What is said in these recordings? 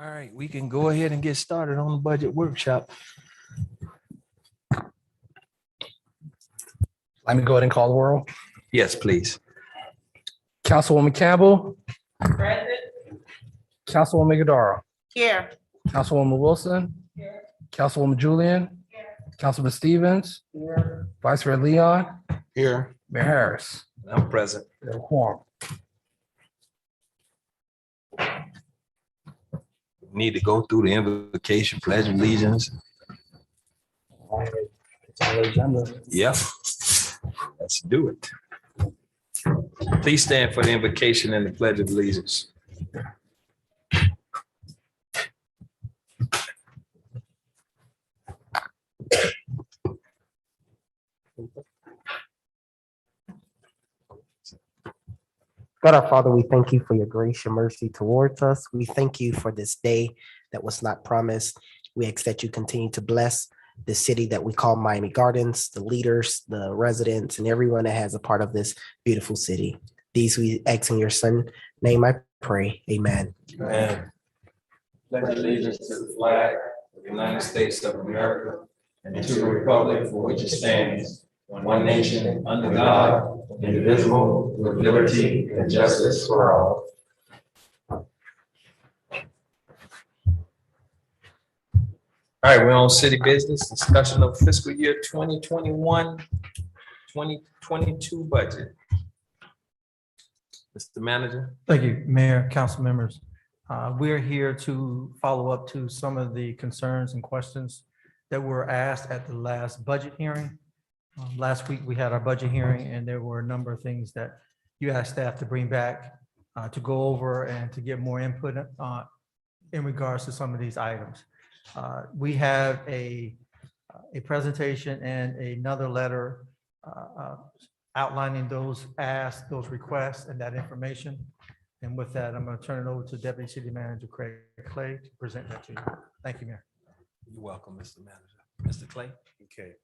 All right, we can go ahead and get started on the budget workshop. Let me go ahead and call the roll. Yes, please. Councilwoman Campbell, Present. Councilwoman Gadara, Here. Councilwoman Wilson, Here. Councilwoman Julian, Councilman Stevens, Vice Mayor Leon, Here. Mayor Harris. I'm present. We have a quorum. Need to go through the invocation, pledge of allegiance. It's on the agenda. Yep. Let's do it. Please stand for the invocation and the pledge of allegiance. God our Father, we thank you for your grace, your mercy towards us. We thank you for this day that was not promised. We ask that you continue to bless the city that we call Miami Gardens, the leaders, the residents, and everyone that has a part of this beautiful city. These we ask in your Son's name I pray. Amen. Amen. Pledge allegiance to the flag of the United States of America and to the republic for which it stands, one nation, under God, indivisible, with liberty and justice for all. All right, we're on city business, discussion of fiscal year 2021, 2022 budget. Mr. Manager. Thank you, Mayor, council members. We're here to follow up to some of the concerns and questions that were asked at the last budget hearing. Last week, we had our budget hearing, and there were a number of things that you asked staff to bring back to go over and to get more input in regards to some of these items. We have a presentation and another letter outlining those asks, those requests, and that information. And with that, I'm going to turn it over to Deputy City Manager Craig Clay to present that to you. Thank you, Mayor. You're welcome, Mr. Manager. Mr. Clay. Okay.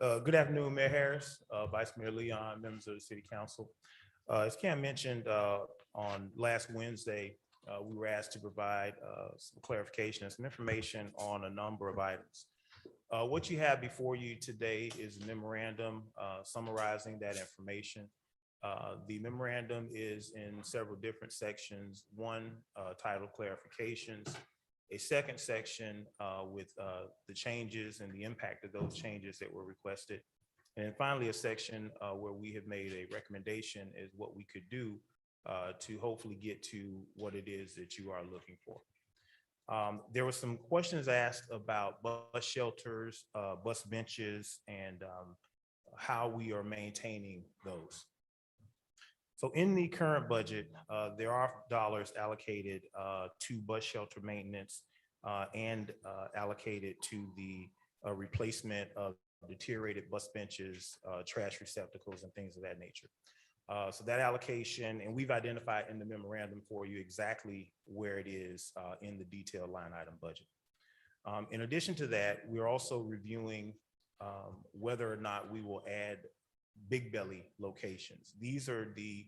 Good afternoon, Mayor Harris, Vice Mayor Leon, members of the City Council. As Cam mentioned, on last Wednesday, we were asked to provide some clarification and some information on a number of items. What you have before you today is a memorandum summarizing that information. The memorandum is in several different sections. One titled clarifications, a second section with the changes and the impact of those changes that were requested. And then finally, a section where we have made a recommendation is what we could do to hopefully get to what it is that you are looking for. There were some questions asked about bus shelters, bus benches, and how we are maintaining those. So in the current budget, there are dollars allocated to bus shelter maintenance and allocated to the replacement of deteriorated bus benches, trash receptacles, and things of that nature. So that allocation, and we've identified in the memorandum for you exactly where it is in the detailed line item budget. In addition to that, we're also reviewing whether or not we will add big belly locations. These are the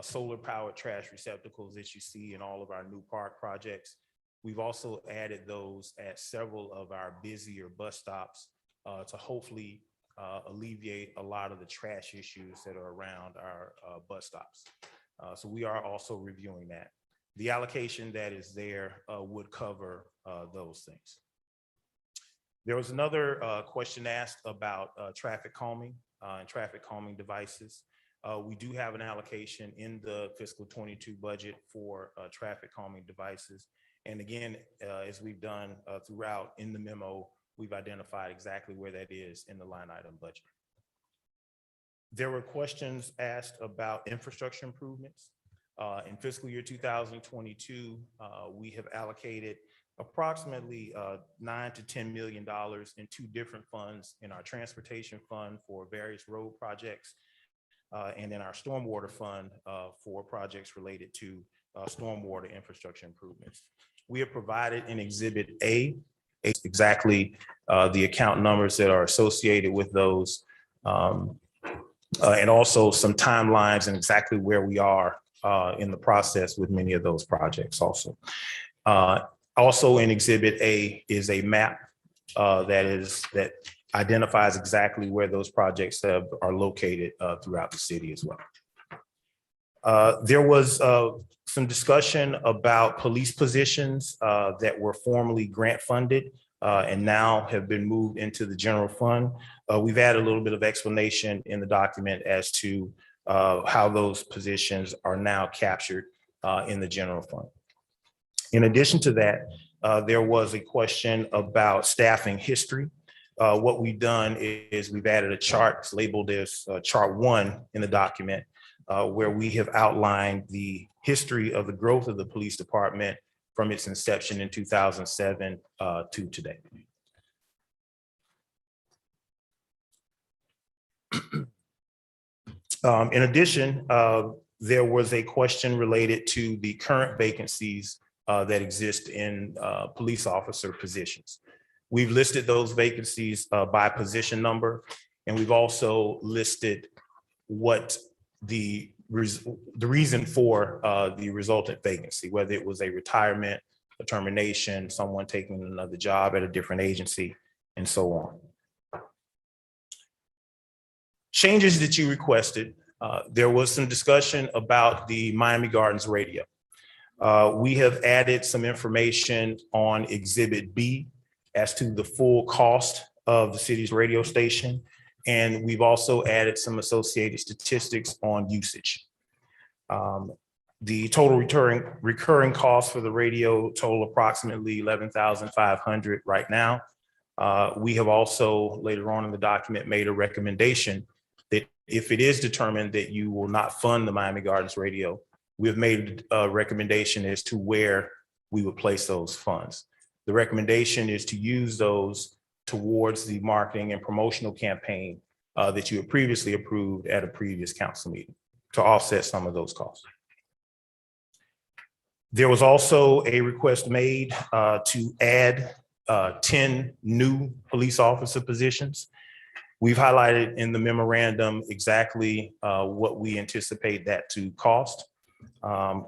solar powered trash receptacles that you see in all of our new park projects. We've also added those at several of our busier bus stops to hopefully alleviate a lot of the trash issues that are around our bus stops. So we are also reviewing that. The allocation that is there would cover those things. There was another question asked about traffic calming and traffic calming devices. We do have an allocation in the fiscal 22 budget for traffic calming devices. And again, as we've done throughout in the memo, we've identified exactly where that is in the line item budget. There were questions asked about infrastructure improvements. In fiscal year 2022, we have allocated approximately $9 to $10 million in two different funds, in our transportation fund for various road projects, and in our stormwater fund for projects related to stormwater infrastructure improvements. We have provided in Exhibit A exactly the account numbers that are associated with those, and also some timelines and exactly where we are in the process with many of those projects also. Also in Exhibit A is a map that identifies exactly where those projects are located throughout the city as well. There was some discussion about police positions that were formerly grant funded and now have been moved into the general fund. We've added a little bit of explanation in the document as to how those positions are now captured in the general fund. In addition to that, there was a question about staffing history. What we've done is we've added a chart. It's labeled as chart 1 in the document, where we have outlined the history of the growth of the police department from its inception in 2007 to today. In addition, there was a question related to the current vacancies that exist in police officer positions. We've listed those vacancies by position number, and we've also listed what the reason for the resultant vacancy, whether it was a retirement, a termination, someone taking another job at a different agency, and so on. Changes that you requested, there was some discussion about the Miami Gardens radio. We have added some information on Exhibit B as to the full cost of the city's radio station. And we've also added some associated statistics on usage. The total recurring costs for the radio total approximately $11,500 right now. We have also later on in the document made a recommendation that if it is determined that you will not fund the Miami Gardens radio, we have made a recommendation as to where we would place those funds. The recommendation is to use those towards the marketing and promotional campaign that you had previously approved at a previous council meeting to offset some of those costs. There was also a request made to add 10 new police officer positions. We've highlighted in the memorandum exactly what we anticipate that to cost.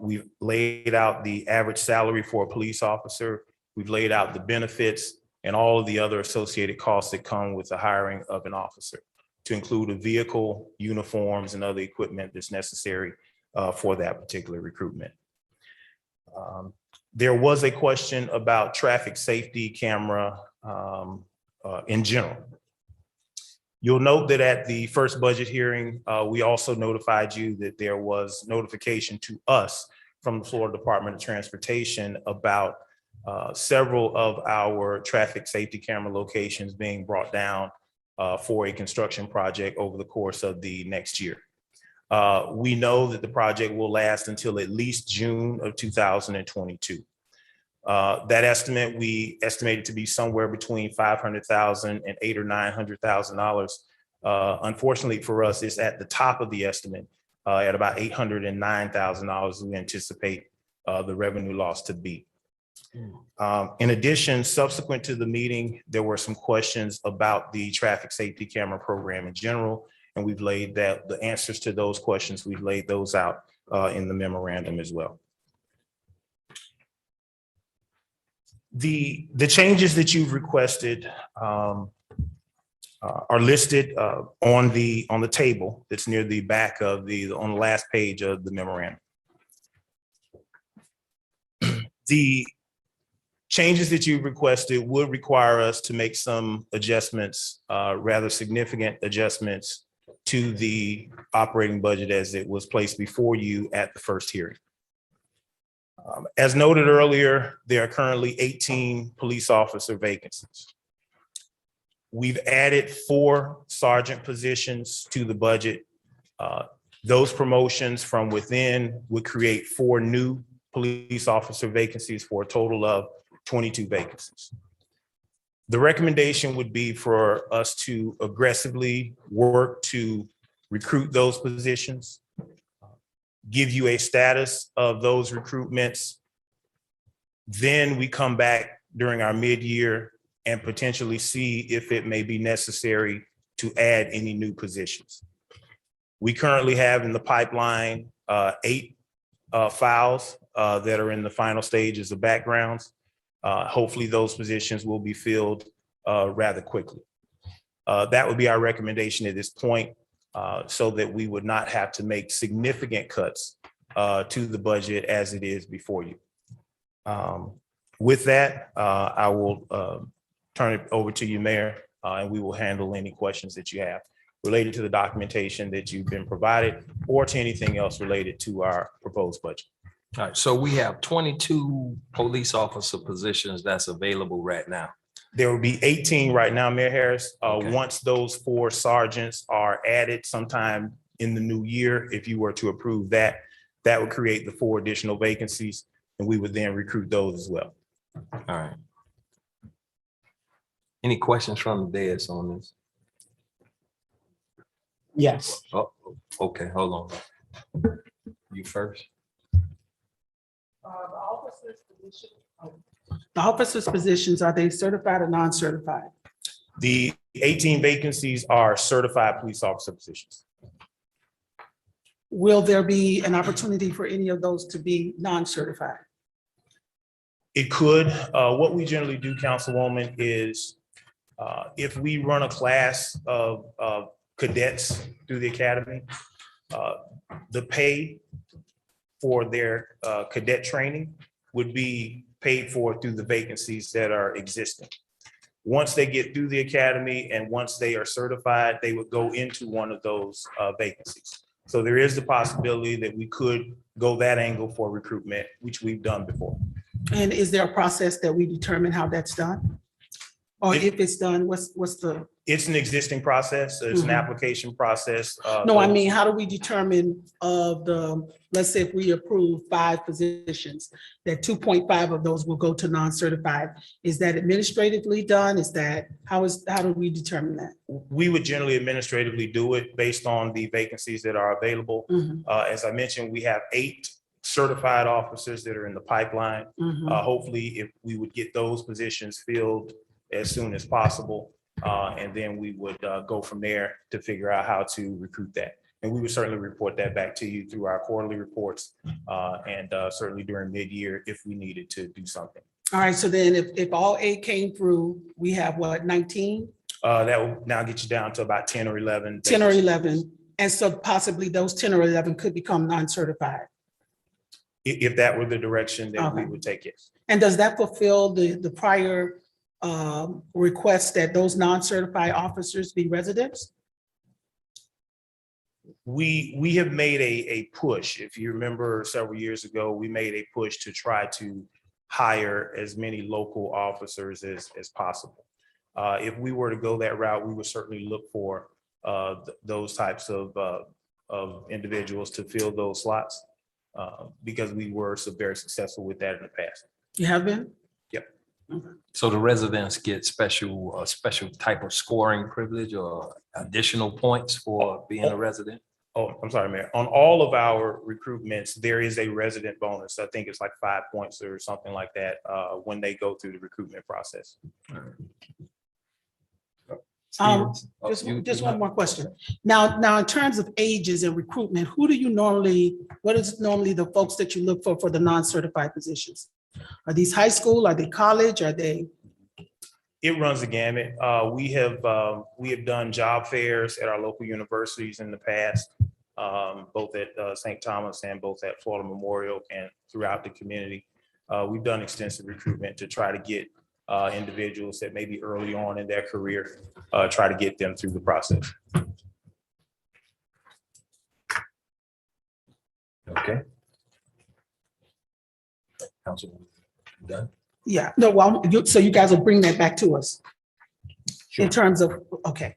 We've laid out the average salary for a police officer. We've laid out the benefits and all of the other associated costs that come with the hiring of an officer, to include a vehicle, uniforms, and other equipment that's necessary for that particular recruitment. There was a question about traffic safety camera in general. You'll note that at the first budget hearing, we also notified you that there was notification to us from the Florida Department of Transportation about several of our traffic safety camera locations being brought down for a construction project over the course of the next year. We know that the project will last until at least June of 2022. That estimate, we estimated to be somewhere between $500,000 and $800,000 or $900,000. Unfortunately for us, it's at the top of the estimate at about $809,000 we anticipate the revenue loss to be. In addition, subsequent to the meeting, there were some questions about the traffic safety camera program in general, and we've laid the answers to those questions, we've laid those out in the memorandum as well. The changes that you've requested are listed on the table that's near the back of on the last page of the memorandum. The changes that you've requested would require us to make some adjustments, rather significant adjustments to the operating budget as it was placed before you at the first hearing. As noted earlier, there are currently 18 police officer vacancies. We've added 4 sergeant positions to the budget. Those promotions from within would create 4 new police officer vacancies for a total of 22 vacancies. The recommendation would be for us to aggressively work to recruit those positions, give you a status of those recruitments. Then we come back during our mid-year and potentially see if it may be necessary to add any new positions. We currently have in the pipeline 8 files that are in the final stages of backgrounds. Hopefully those positions will be filled rather quickly. That would be our recommendation at this point, so that we would not have to make significant cuts to the budget as it is before you. With that, I will turn it over to you, Mayor, and we will handle any questions that you have related to the documentation that you've been provided or to anything else related to our proposed budget. All right, so we have 22 police officer positions that's available right now. There will be 18 right now, Mayor Harris. Okay. Once those 4 sergeants are added sometime in the new year, if you were to approve that, that would create the 4 additional vacancies, and we would then recruit those as well. All right. Any questions from the dais on this? Yes. Oh, okay, hold on. You first. The officers' positions, are they certified or non-certified? The 18 vacancies are certified police officer positions. Will there be an opportunity for any of those to be non-certified? It could. What we generally do, Councilwoman, is if we run a class of cadets through the academy, the pay for their cadet training would be paid for through the vacancies that are existing. Once they get through the academy and once they are certified, they would go into one of those vacancies. So there is the possibility that we could go that angle for recruitment, which we've done before. And is there a process that we determine how that's done? Or if it's done, what's the, It's an existing process. It's an Mhm. application process. no, I mean, how do we determine of the, let's say if we approve 5 positions, that 2.5 of those will go to non-certified? Is that administratively done? Is that, how do we determine that? We would generally administratively do it based on the vacancies that are available. Mhm, As I mentioned, we have 8 certified officers that are in the pipeline. mhm. Hopefully, if we would get those positions filled as soon as possible, and then we would go from there to figure out how to recruit that. And we would certainly report that back to you through our quarterly reports, and certainly during mid-year if we needed to do something. All right, so then if all 8 came through, we have what, 19? That will now get you down to about 10 or 11. 10 or 11, and so possibly those 10 or 11 could become non-certified. If that were the direction that we Okay. would take it. And does that fulfill the prior request that those non-certified officers be residents? We have made a push. If you remember several years ago, we made a push to try to hire as many local officers as possible. If we were to go that route, we would certainly look for those types of individuals to fill those slots, because we were very successful with that in the past. You have been? So the residents get special type of scoring privilege or additional points for being a resident? Oh, I'm sorry, Mayor. On all of our recruitments, there is a resident bonus. I think it's like 5 points or something like that when they go through the recruitment process. Stevens? Oh, Just one more question. Now, in terms of ages and recruitment, what is normally the folks that you look for the non-certified positions? Are these high school? Are they college? Are they? It runs the gamut. We have done job fairs at our local universities in the past, both at St. Thomas and both at Florida Memorial and throughout the community. We've done extensive recruitment to try to get individuals that may be early on in their career, try to get them through the process. Okay. Councilman, done? Yeah, no, well, so you guys will bring that back to us in terms of, okay.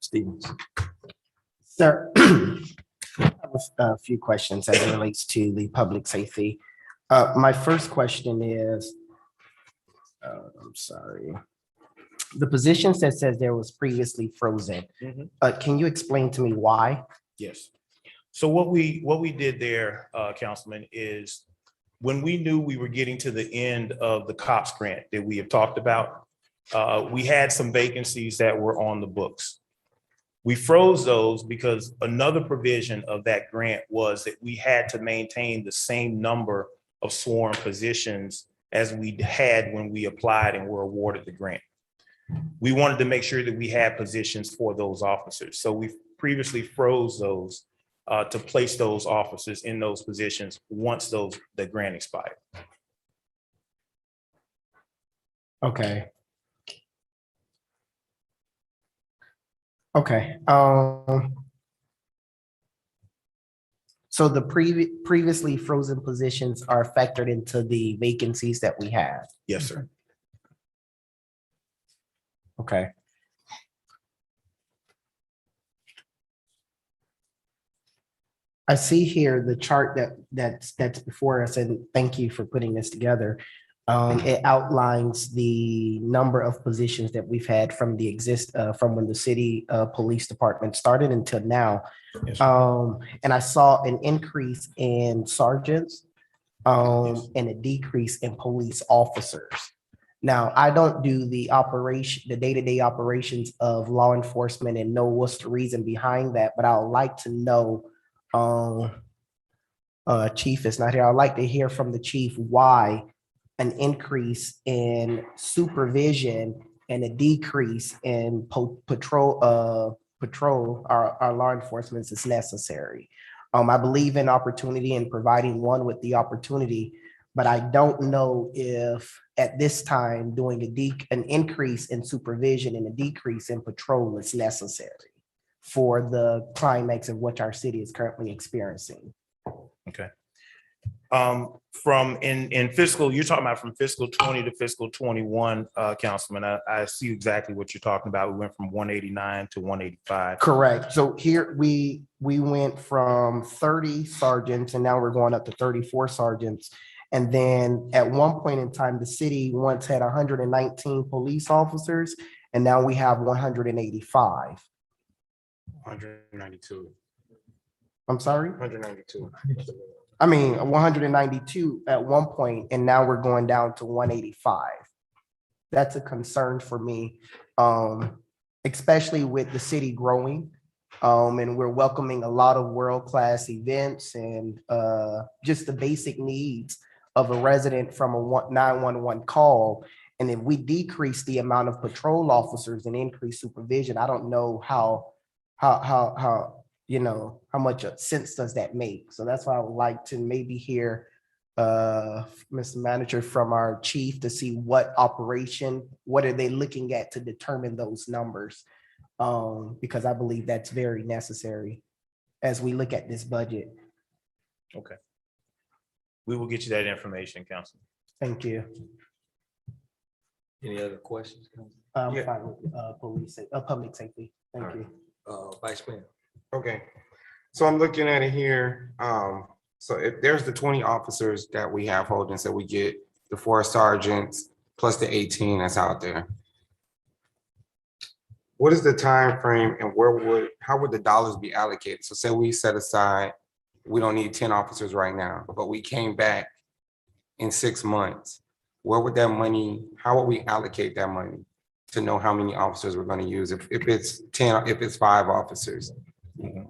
Stevens? Sir, I have a few questions as it relates to the public safety. My first question is, I'm sorry. The positions that says there was previously frozen, can you explain to me why? Yes. So what we did there, Councilman, is when we knew we were getting to the end of the COPS grant that we have talked about, we had some vacancies that were on the books. We froze those because another provision of that grant was that we had to maintain the same number of sworn positions as we had when we applied and were awarded the grant. We wanted to make sure that we had positions for those officers. So we previously froze those to place those officers in those positions once the grant expired. Okay. Okay. So the previously frozen positions are factored into the vacancies that we have. Yes, sir. Okay. I see here the chart that's before us, and thank you for putting this together. It outlines the number of positions that we've had from from when the city police department started until now. Yes, sir. And I saw an increase in sergeants and a decrease in police officers. Now, I don't do the day-to-day operations of law enforcement and know what's the reason behind that, but I would like to know, Chief is not here. I'd like to hear from the chief why an increase in supervision and a decrease in patrol, our law enforcement is necessary. I believe in opportunity and providing one with the opportunity, but I don't know if at this time doing an increase in supervision and a decrease in patrol is necessary for the climax of what our city is currently experiencing. Okay. From in fiscal, you're talking about from fiscal 20 to fiscal 21, Councilman. I see exactly what you're talking about. We went from 189 to 185. Correct. So here we went from 30 sergeants and now we're going up to 34 sergeants. And then at one point in time, the city once had 119 police officers, and now we have 185. 192. I'm sorry? 192. I mean, 192 at one point, and now we're going down to 185. That's a concern for me, especially with the city growing. And we're welcoming a lot of world-class events and just the basic needs of a resident from a 911 call. And if we decrease the amount of patrol officers and increase supervision, I don't know how much sense does that make? So that's why I would like to maybe hear Mr. Manager from our chief to see what are they looking at to determine those numbers? Because I believe that's very necessary as we look at this budget. Okay. We will get you that information, Councilman. Thank you. Any other questions? Yeah. Fine with, public safety. Thank you. Vice Mayor. Okay, so I'm looking at it here. So if there's the 20 officers that we have holding, so we get the 4 sergeants plus the 18 that's out there. What is the time frame and how would the dollars be allocated? So say we set aside, we don't need 10 officers right now, but we came back in 6 months. Where would that money, how would we allocate that money to know how many officers we're going to use? If it's 10, if it's 5 officers,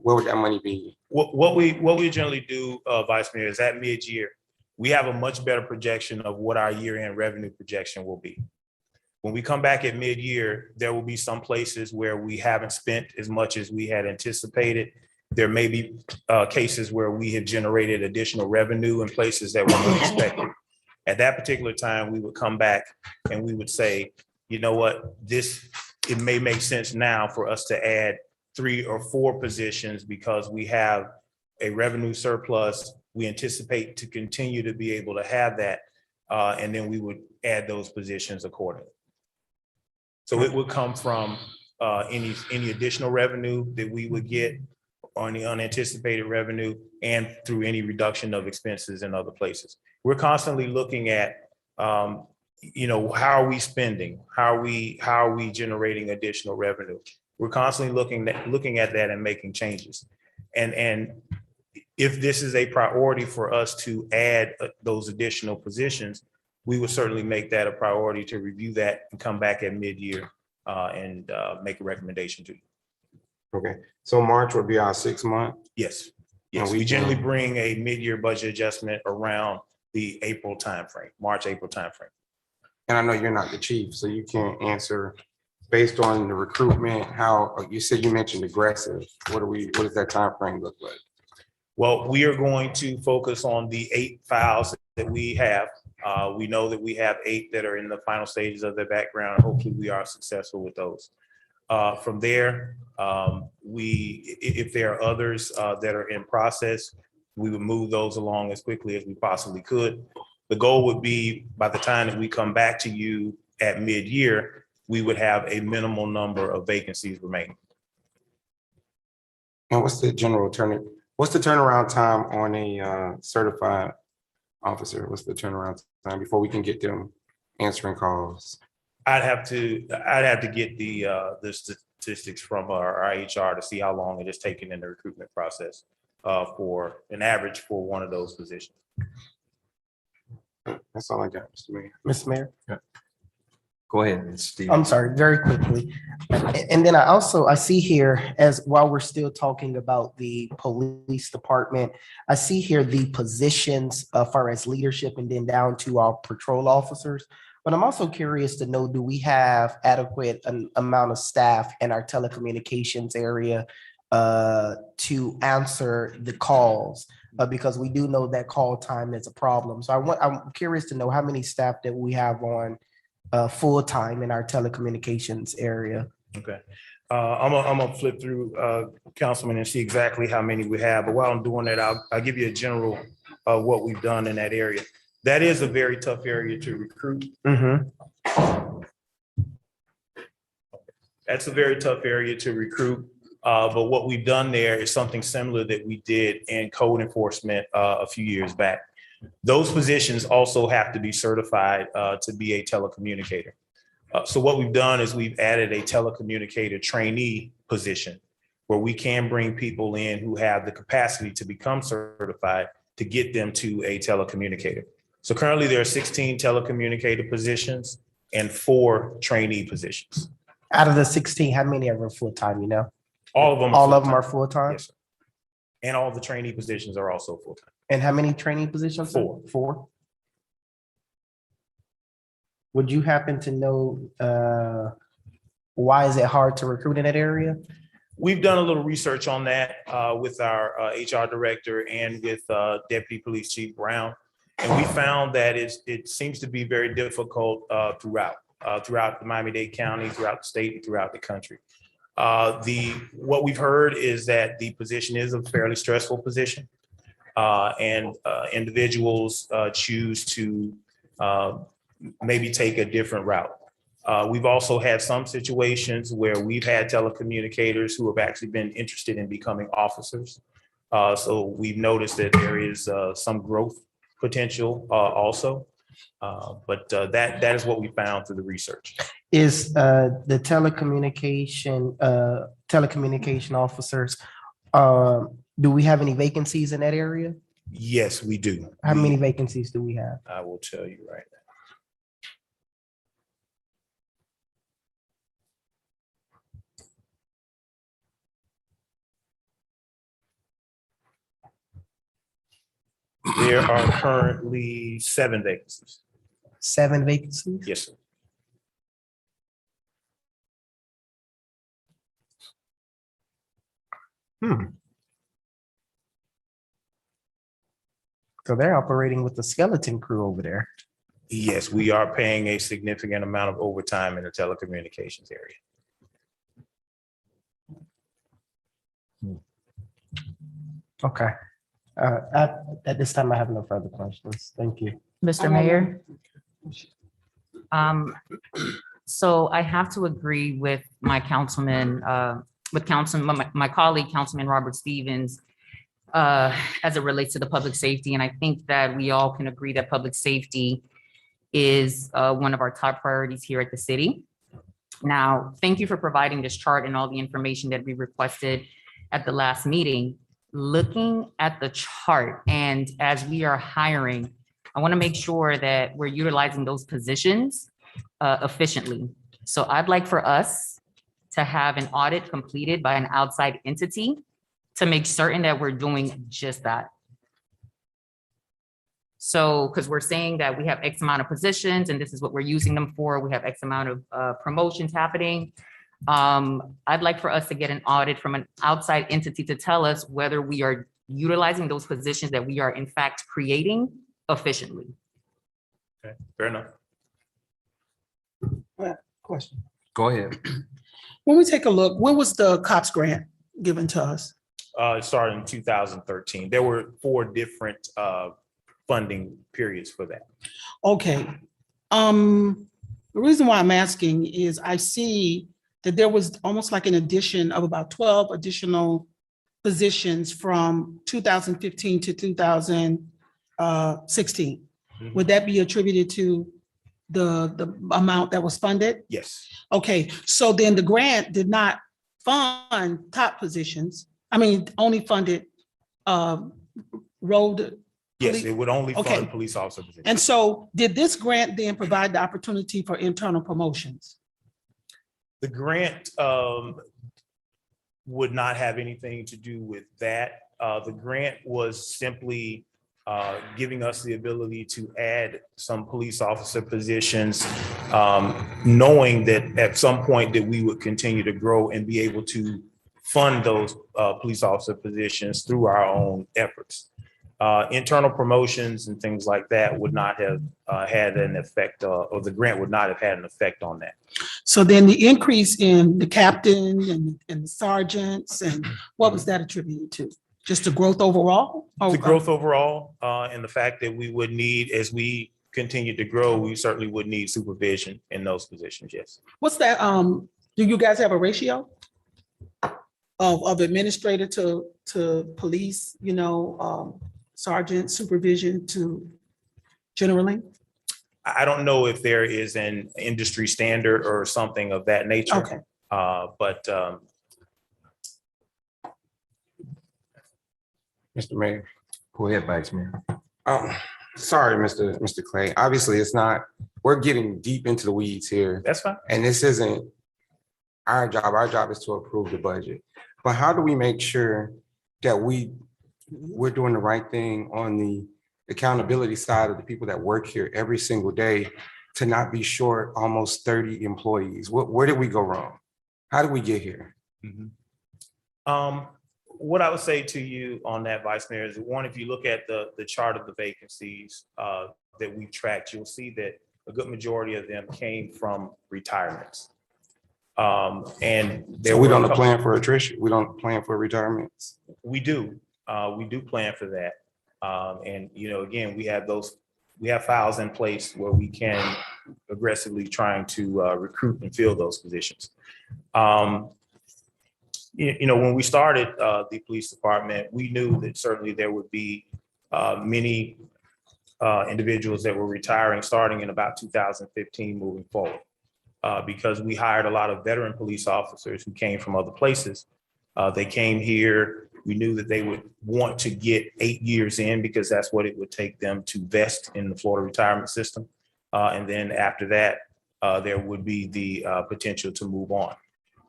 where would that money be? What we generally do, Vice Mayor, is at mid-year, we have a much better projection of what our year-end revenue projection will be. When we come back at mid-year, there will be some places where we haven't spent as much as we had anticipated. There may be cases where we have generated additional revenue in places that weren't expected. At that particular time, we would come back and we would say, you know what, it may make sense now for us to add 3 or 4 positions because we have a revenue surplus. We anticipate to continue to be able to have that. And then we would add those positions accordingly. So it would come from any additional revenue that we would get on the unanticipated revenue and through any reduction of expenses in other places. We're constantly looking at, how are we spending? How are we generating additional revenue? We're constantly looking at that and making changes. And if this is a priority for us to add those additional positions, we would certainly make that a priority to review that and come back at mid-year and make a recommendation to you. Okay, so March would be our 6 month. Yes. And Yes, we generally bring a mid-year budget adjustment around the April timeframe, March, April timeframe. And I know you're not the chief, so you can't answer based on the recruitment, how, you said you mentioned aggressive. What does that time frame look like? Well, we are going to focus on the 8 files that we have. We know that we have 8 that are in the final stages of their background. Hopefully we are successful with those. From there, if there are others that are in process, we would move those along as quickly as we possibly could. The goal would be by the time that we come back to you at mid-year, we would have a minimal number of vacancies remaining. And what's the turnaround time on a certified officer? What's the turnaround time before we can get them answering calls? I'd have to get the statistics from our HR to see how long it is taking in the recruitment process for an average for one of those positions. That's all I got, Mr. Mayor. Mr. Mayor, Go ahead, Steve. I'm sorry, very quickly. And then I see here, as while we're still talking about the police department, I see here the positions as far as leadership and then down to our patrol officers. But I'm also curious to know, do we have adequate amount of staff in our telecommunications area to answer the calls? Because we do know that call time is a problem. So I'm curious to know how many staff that we have on full-time in our telecommunications area. Okay. I'm gonna flip through Councilman and see exactly how many we have. But while I'm doing that, I'll give you a general of what we've done in that area. That is a very tough area to recruit. That's a very tough area to recruit. But what we've done there is something similar that we did in code enforcement a few years back. Those positions also have to be certified to be a telecommunicator. So what we've done is we've added a telecommunicator trainee position where we can bring people in who have the capacity to become certified to get them to a telecommunicator. So currently there are 16 telecommunicator positions and 4 trainee positions. Out of the 16, how many are full-time, you know? All of them. All of them are full-time? Yes, sir. And all the trainee positions are also full-time. And how many training positions? 4. 4. Would you happen to know why is it hard to recruit in that area? We've done a little research on that with our HR director and with Deputy Police Chief Brown. And we found that it seems to be very difficult throughout the Miami-Dade County, throughout the state, and throughout the country. What we've heard is that the position is a fairly stressful position. And individuals choose to maybe take a different route. We've also had some situations where we've had telecommunicators who have actually been interested in becoming officers. So we've noticed that there is some growth potential also. But that is what we found through the research. Is the telecommunication officers, do we have any vacancies in that area? Yes, we do. How many vacancies do we have? I will tell you right now. There are currently 7 vacancies. 7 vacancies? Yes, sir. So they're operating with the skeleton crew over there. Yes, we are paying a significant amount of overtime in the telecommunications area. Okay. At this time, I have no further questions. Thank you. Mr. Mayor. So I have to agree with my councilman, my colleague, Councilman Robert Stevens, as it relates to the public safety. And I think that we all can agree that public safety is one of our top priorities here at the city. Now, thank you for providing this chart and all the information that we requested at the last meeting. Looking at the chart, and as we are hiring, I want to make sure that we're utilizing those positions efficiently. So I'd like for us to have an audit completed by an outside entity to make certain that we're doing just that. So, because we're saying that we have X amount of positions and this is what we're using them for, we have X amount of promotions happening. I'd like for us to get an audit from an outside entity to tell us whether we are utilizing those positions that we are in fact creating efficiently. Okay, fair enough. Question. Go ahead. When we take a look, when was the COPS grant given to us? It started in 2013. There were 4 different funding periods for that. Okay. The reason why I'm asking is I see that there was almost like an addition of about 12 additional positions from 2015 to 2016. Mhm. Would that be attributed to the amount that was funded? Yes. Okay, so then the grant did not fund top positions. I mean, only funded road. Yes, it would only Okay. fund police officer positions. And so did this grant then provide the opportunity for internal promotions? The grant would not have anything to do with that. The grant was simply giving us the ability to add some police officer positions, knowing that at some point that we would continue to grow and be able to fund those police officer positions through our own efforts. Internal promotions and things like that would not have had an effect, or the grant would not have had an effect on that. So then the increase in the captain and the sergeants, and what was that attributed to? Just the growth overall? The growth overall, and the fact that we would need, as we continue to grow, we certainly would need supervision in those positions, yes. What's that? Do you guys have a ratio of administrator to police, sergeant supervision to generally? I don't know if there is an industry standard or something of that nature. Okay. But Mr. Mayor. Go ahead, Vice Mayor. Sorry, Mr. Clay. Obviously, it's not, we're getting deep into the weeds here. that's fine. And this isn't our job. Our job is to approve the budget. But how do we make sure that we're doing the right thing on the accountability side of the people that work here every single day to not be short almost 30 employees? Where did we go wrong? How did we get here? What I would say to you on that, Vice Mayor, is one, if you look at the chart of the vacancies that we tracked, you'll see that a good majority of them came from retirements. And So we don't plan for attrition. We don't plan for retirements. We do plan for that. And, again, we have files in place where we can aggressively trying to recruit and fill those positions. When we started the police department, we knew that certainly there would be many individuals that were retiring starting in about 2015 moving forward. Because we hired a lot of veteran police officers who came from other places. They came here. We knew that they would want to get 8 years in because that's what it would take them to vest in the Florida retirement system. And then after that, there would be the potential to move on.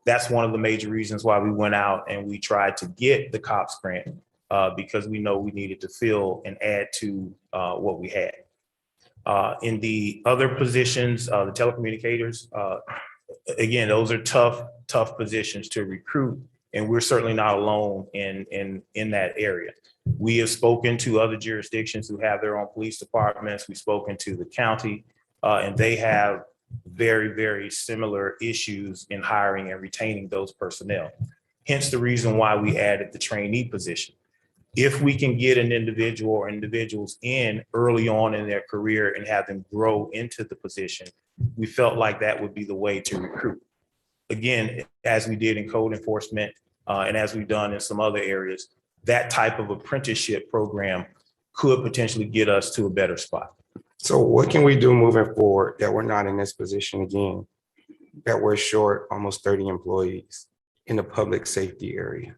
That's one of the major reasons why we went out and we tried to get the COPS grant because we know we needed to fill and add to what we had. In the other positions, the telecommunicators, again, those are tough positions to recruit, and we're certainly not alone in that area. We have spoken to other jurisdictions who have their own police departments. We've spoken to the county, and they have very, very similar issues in hiring and retaining those personnel. Hence the reason why we added the trainee position. If we can get an individual or individuals in early on in their career and have them grow into the position, we felt like that would be the way to recruit. Again, as we did in code enforcement and as we've done in some other areas, that type of apprenticeship program could potentially get us to a better spot. So what can we do moving forward that we're not in this position again, that we're short almost 30 employees in the public safety area?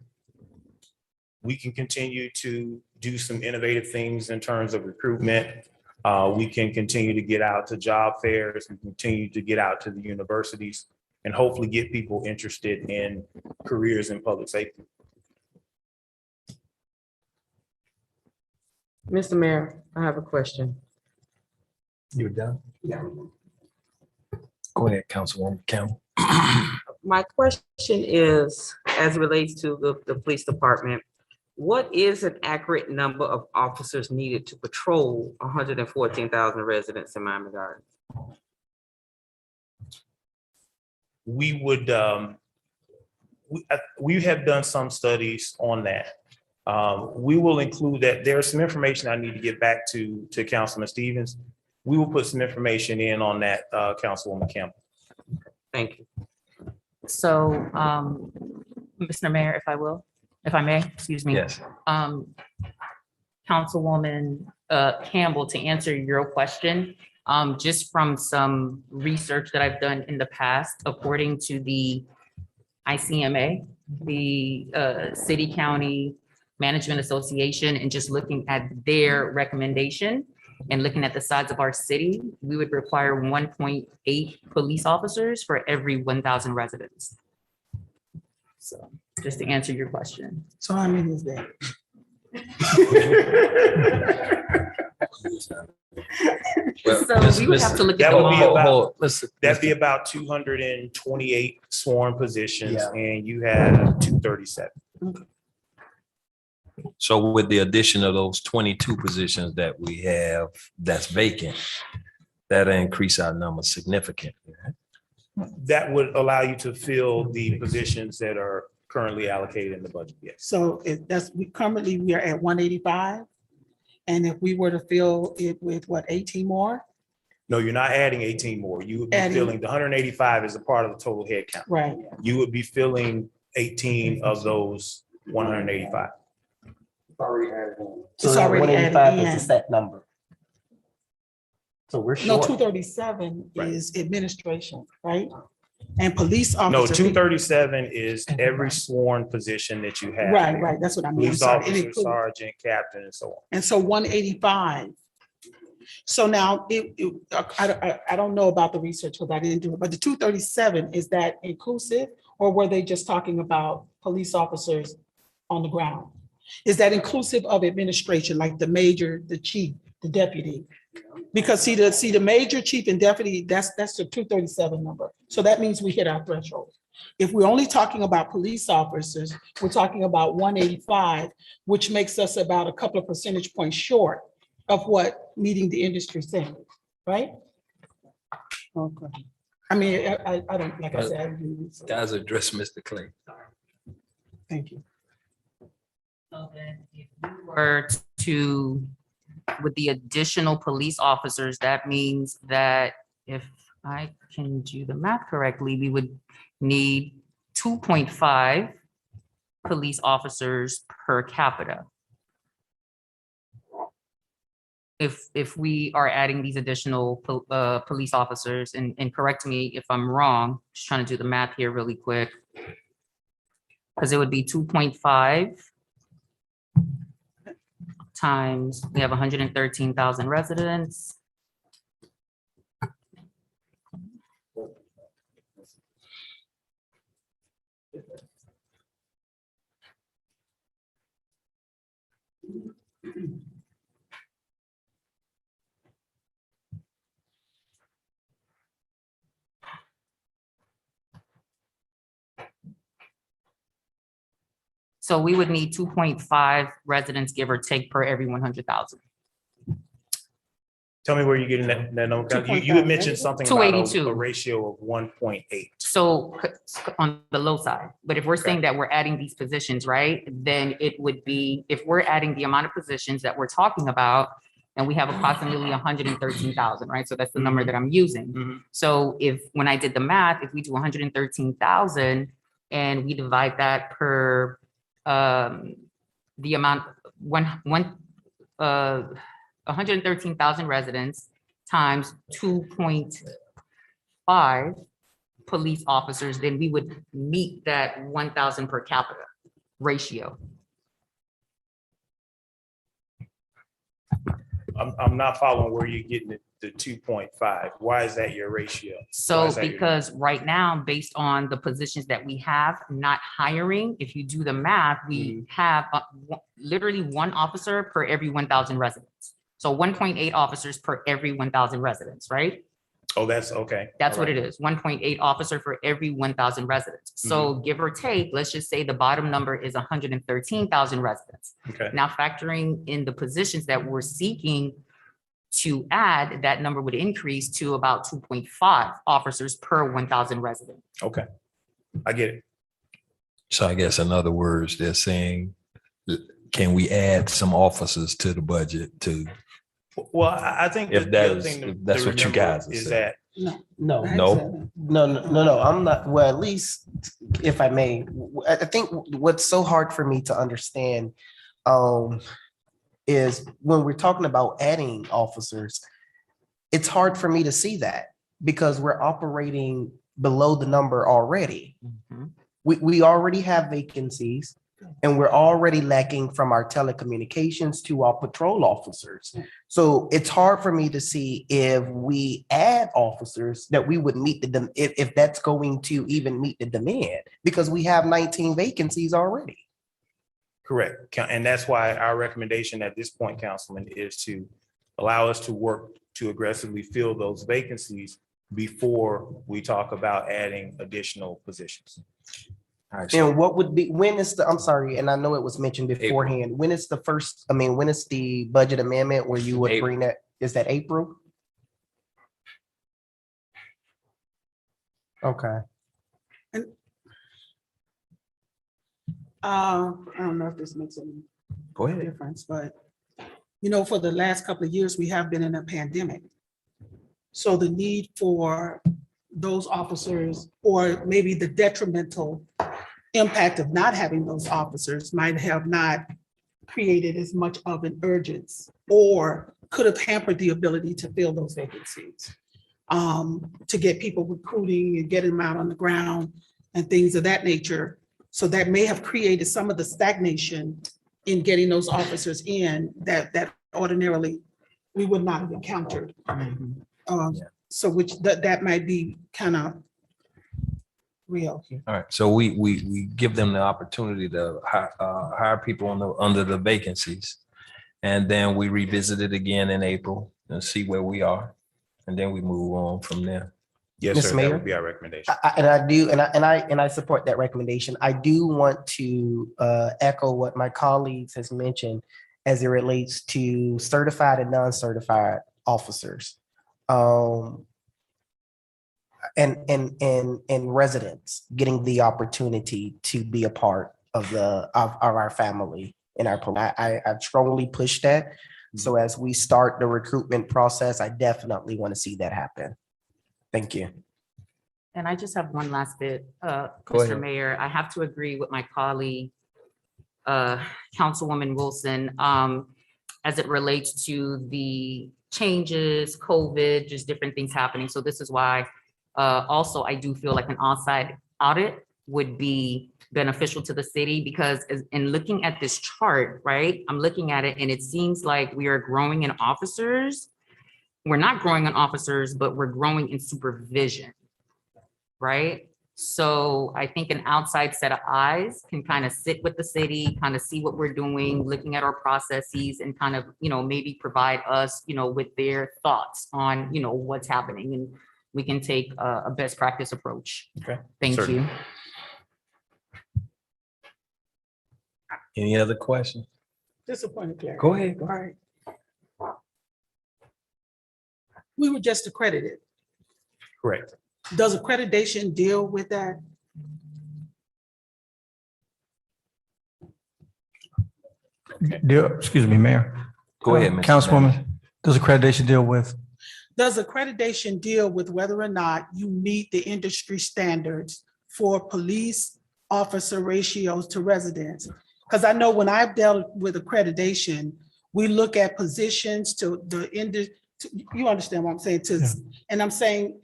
We can continue to do some innovative things in terms of recruitment. We can continue to get out to job fairs and continue to get out to the universities and hopefully get people interested in careers in public safety. Mr. Mayor, I have a question. You're done? Go ahead, Councilwoman Campbell. My question is, as it relates to the police department, what is an accurate number of officers needed to patrol 114,000 residents in Miami Gardens? We would, we have done some studies on that. We will include that. There's some information I need to get back to Councilman Stevens. We will put some information in on that, Councilwoman Campbell. Thank you. So, Mr. Mayor, if I may, excuse me. Yes. Councilwoman Campbell, to answer your question, just from some research that I've done in the past, according to the ICMA, the City County Management Association, and just looking at their recommendation and looking at the size of our city, we would require 1.8 police officers for every 1,000 residents. So just to answer your question. So how many is that? So we would have to look at That the would be model. about, Listen. that'd be about 228 sworn positions, Yeah. and you have 237. So with the addition of those 22 positions that we have that's vacant, that'll increase our number significantly. That would allow you to fill the positions that are currently allocated in the budget, yes. So currently we are at 185. And if we were to fill it with what, 18 more? No, you're not adding 18 more. You would be Adding- filling, the 185 is a part of the total head count. Right. You would be filling 18 of those 185. So It's that already added 185 is in. a set number. So we're No, short. 237 Right. is administration, right? And police No, officers. 237 is every sworn position that you have. Right, that's what I mean. I'm Police sorry. It officer, includes- sergeant, captain, and so on. And so 185. So now I don't know about the research because I didn't do it, but the 237, is that inclusive? Or were they just talking about police officers on the ground? Is that inclusive of administration, like the major, the chief, the deputy? Because see the major, chief, and deputy, that's the 237 number. So that means we hit our threshold. If we're only talking about police officers, we're talking about 185, which makes us about a couple of percentage points short of what meeting the industry standard, right? Okay. I mean, I don't, like I said, I didn't do research. Guys, address Mr. Clay. Thank you. So then if we were to, with the additional police officers, that means that if I can do the math correctly, we would need 2.5 police officers per capita. If we are adding these additional police officers, and correct me if I'm wrong, just trying to do the math here really quick. Because it would be 2.5 times, we have 113,000 residents. So we would need 2.5 residents, give or take, per every 100,000. Tell me where you're getting that number. You 2.5, had mentioned something about 282. a ratio of 1.8. So on the low side, but if we're saying that we're adding these positions, right, then it would be, if we're adding the amount of positions that we're talking about, and we have approximately 113,000, right? So that's the number that I'm using. Mhm. So when I did the math, if we do 113,000 and we divide that per the amount, 113,000 residents times 2.5 police officers, then we would meet that 1,000 per capita ratio. I'm not following where you're getting the 2.5. Why is that your ratio? Why So is that your- because right now, based on the positions that we have not hiring, if you do the math, we have literally one officer per every 1,000 residents. So 1.8 officers per every 1,000 residents, right? Oh, that's okay. That's All what right. it is, 1.8 officer for every 1,000 residents. So give or take, let's just say the bottom number is 113,000 residents. Okay, Now factoring in the positions that we're seeking to add, that number would increase to about 2.5 officers per 1,000 residents. okay. I get it. So I guess in other words, they're saying, can we add some officers to the budget to, Well, I think If the that other is- thing if to that's what you remember guys are is saying. that No, No. no, I'm not, well, at least if I may, I think what's so hard for me to understand is when we're talking about adding officers, it's hard for me to see that because we're operating below the number already. We already have vacancies and we're already lacking from our telecommunications to our patrol officers. So it's hard for me to see if we add officers that we would meet if that's going to even meet the demand, because we have 19 vacancies already. correct. And that's why our recommendation at this point, Councilman, is to allow us to work to aggressively fill those vacancies before we talk about adding additional positions. And what would be, when is the, I'm sorry, and I know it was mentioned beforehand, when is the first, I mean, when is the budget amendment where you would bring that, is that April? Okay. I don't know if this makes any go ahead. difference, but for the last couple of years, we have been in a pandemic. So the need for those officers, or maybe the detrimental impact of not having those officers might have not created as much of an urgency, or could have hampered the ability to fill those vacancies, to get people recruiting and getting them out on the ground and things of that nature. So that may have created some of the stagnation in getting those officers in that ordinarily we would not have encountered. So which that might be kind of real here. All right, so we give them the opportunity to hire people under the vacancies. And then we revisit it again in April and see where we are. And then we move on from there. Yes, Mr. sir, that Mayor? would be our recommendation. I support that recommendation. I do want to echo what my colleagues has mentioned as it relates to certified and non-certified officers. And residents getting the opportunity to be a part of our family and I strongly push that. So as we start the recruitment process, I definitely want to see that happen. Thank you. And I just have one last bit, Go Mr. ahead. Mayor. I have to agree with my colleague, Councilwoman Wilson, as it relates to the changes, COVID, just different things happening. So this is why also I do feel like an on-site audit would be beneficial to the city, because in looking at this chart, right, I'm looking at it and it seems like we are growing in officers. We're not growing in officers, but we're growing in supervision, right? So I think an outside set of eyes can kind of sit with the city, kind of see what we're doing, looking at our processes, and kind of, maybe provide us, with their thoughts on, what's happening, and we can take a best practice approach. Okay. Thank Certainly. you. Any other questions? Disappointed, Claire. Go ahead. All right. We were just accredited. Correct. Does accreditation deal with that? Excuse me, Mayor. Go ahead, Mr. Councilwoman, does accreditation deal with? Does accreditation deal with whether or not you meet the industry standards for police officer ratios to residents? Because I know when I've dealt with accreditation, we look at positions to the industry. You understand what I'm saying? And I'm saying,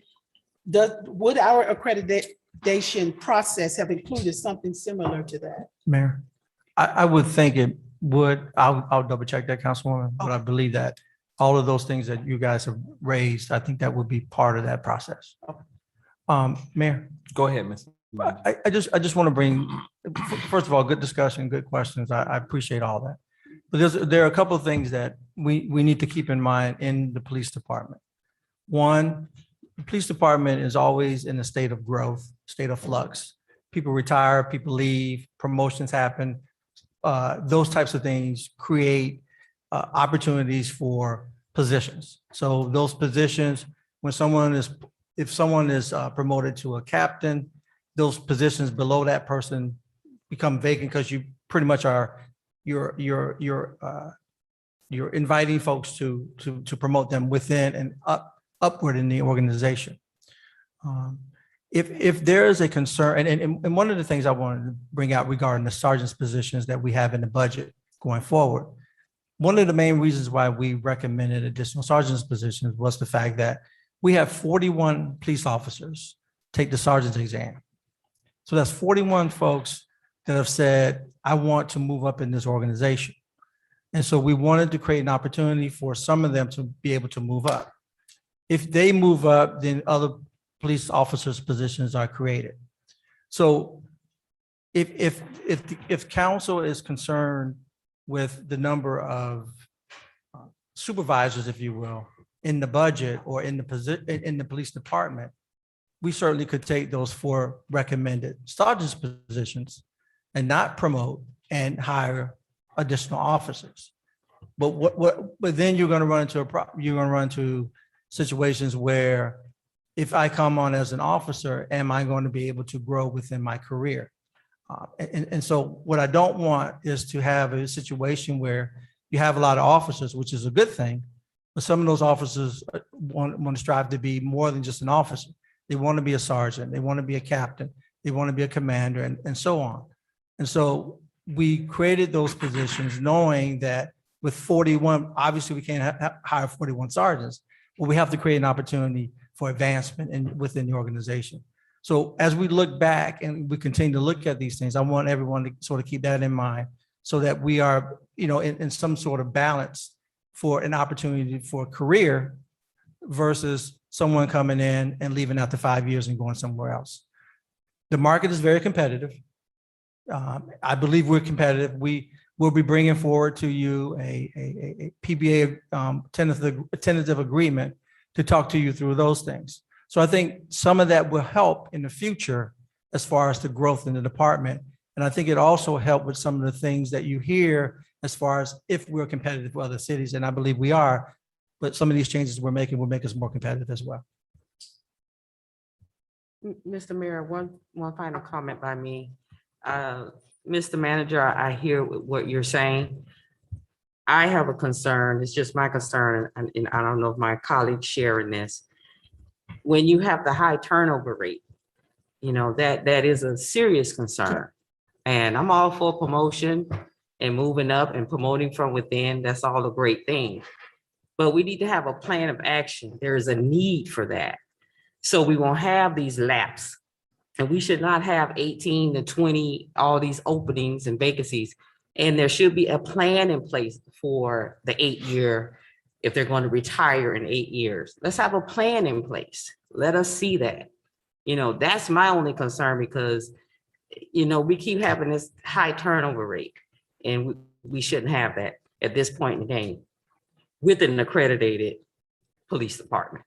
would our accreditation process have included something similar to that? Mayor, I would think it would. I'll double check that, Councilwoman, but I believe that all of those things that you guys have raised, I think that would be part of that process. Mayor, Go ahead, Mr. Manager. I just want to bring, first of all, good discussion, good questions. I appreciate all that. But there are a couple of things that we need to keep in mind in the police department. One, the police department is always in a state of growth, state of flux. People retire, people leave, promotions happen. Those types of things create opportunities for positions. So those positions, when if someone is promoted to a captain, those positions below that person become vacant because you pretty much are you're inviting folks to promote them within and upward in the organization. If there is a concern, and one of the things I wanted to bring out regarding the sergeant's positions that we have in the budget going forward, one of the main reasons why we recommended additional sergeant's positions was the fact that we have 41 police officers take the sergeant's exam. So that's 41 folks that have said, I want to move up in this organization. And so we wanted to create an opportunity for some of them to be able to move up. If they move up, then other police officers' positions are created. So if council is concerned with the number of supervisors, if you will, in the budget or in the police department, we certainly could take those 4 recommended sergeant's positions and not promote and hire additional officers. But then you're going to run into situations where if I come on as an officer, am I going to be able to grow within my career? And so what I don't want is to have a situation where you have a lot of officers, which is a good thing, but some of those officers want to strive to be more than just an officer. They want to be a sergeant, they want to be a captain, they want to be a commander, and so on. And so we created those positions knowing that with 41, obviously we can't hire 41 sergeants, but we have to create an opportunity for advancement within the organization. So as we look back and we continue to look at these things, I want everyone to sort of keep that in mind so that we are, in some sort of balance for an opportunity for a career versus someone coming in and leaving after 5 years and going somewhere else. The market is very competitive. I believe we're competitive. We will be bringing forward to you a PBA tentative agreement to talk to you through those things. So I think some of that will help in the future as far as the growth in the department. And I think it also helped with some of the things that you hear as far as if we're competitive with other cities, and I believe we are, but some of these changes we're making will make us more competitive as well. Mr. Mayor, one final comment by me. Mr. Manager, I hear what you're saying. I have a concern. It's just my concern, and I don't know if my colleagues share in this. When you have the high turnover rate, that is a serious concern. And I'm all for promotion and moving up and promoting from within. That's all a great thing. But we need to have a plan of action. There is a need for that. So we won't have these laps. And we should not have 18 to 20, all these openings and vacancies. And there should be a plan in place for the 8-year, if they're going to retire in 8 years. Let's have a plan in place. Let us see that. That's my only concern because, we keep having this high turnover rate and we shouldn't have that at this point in the game with an accredited police department.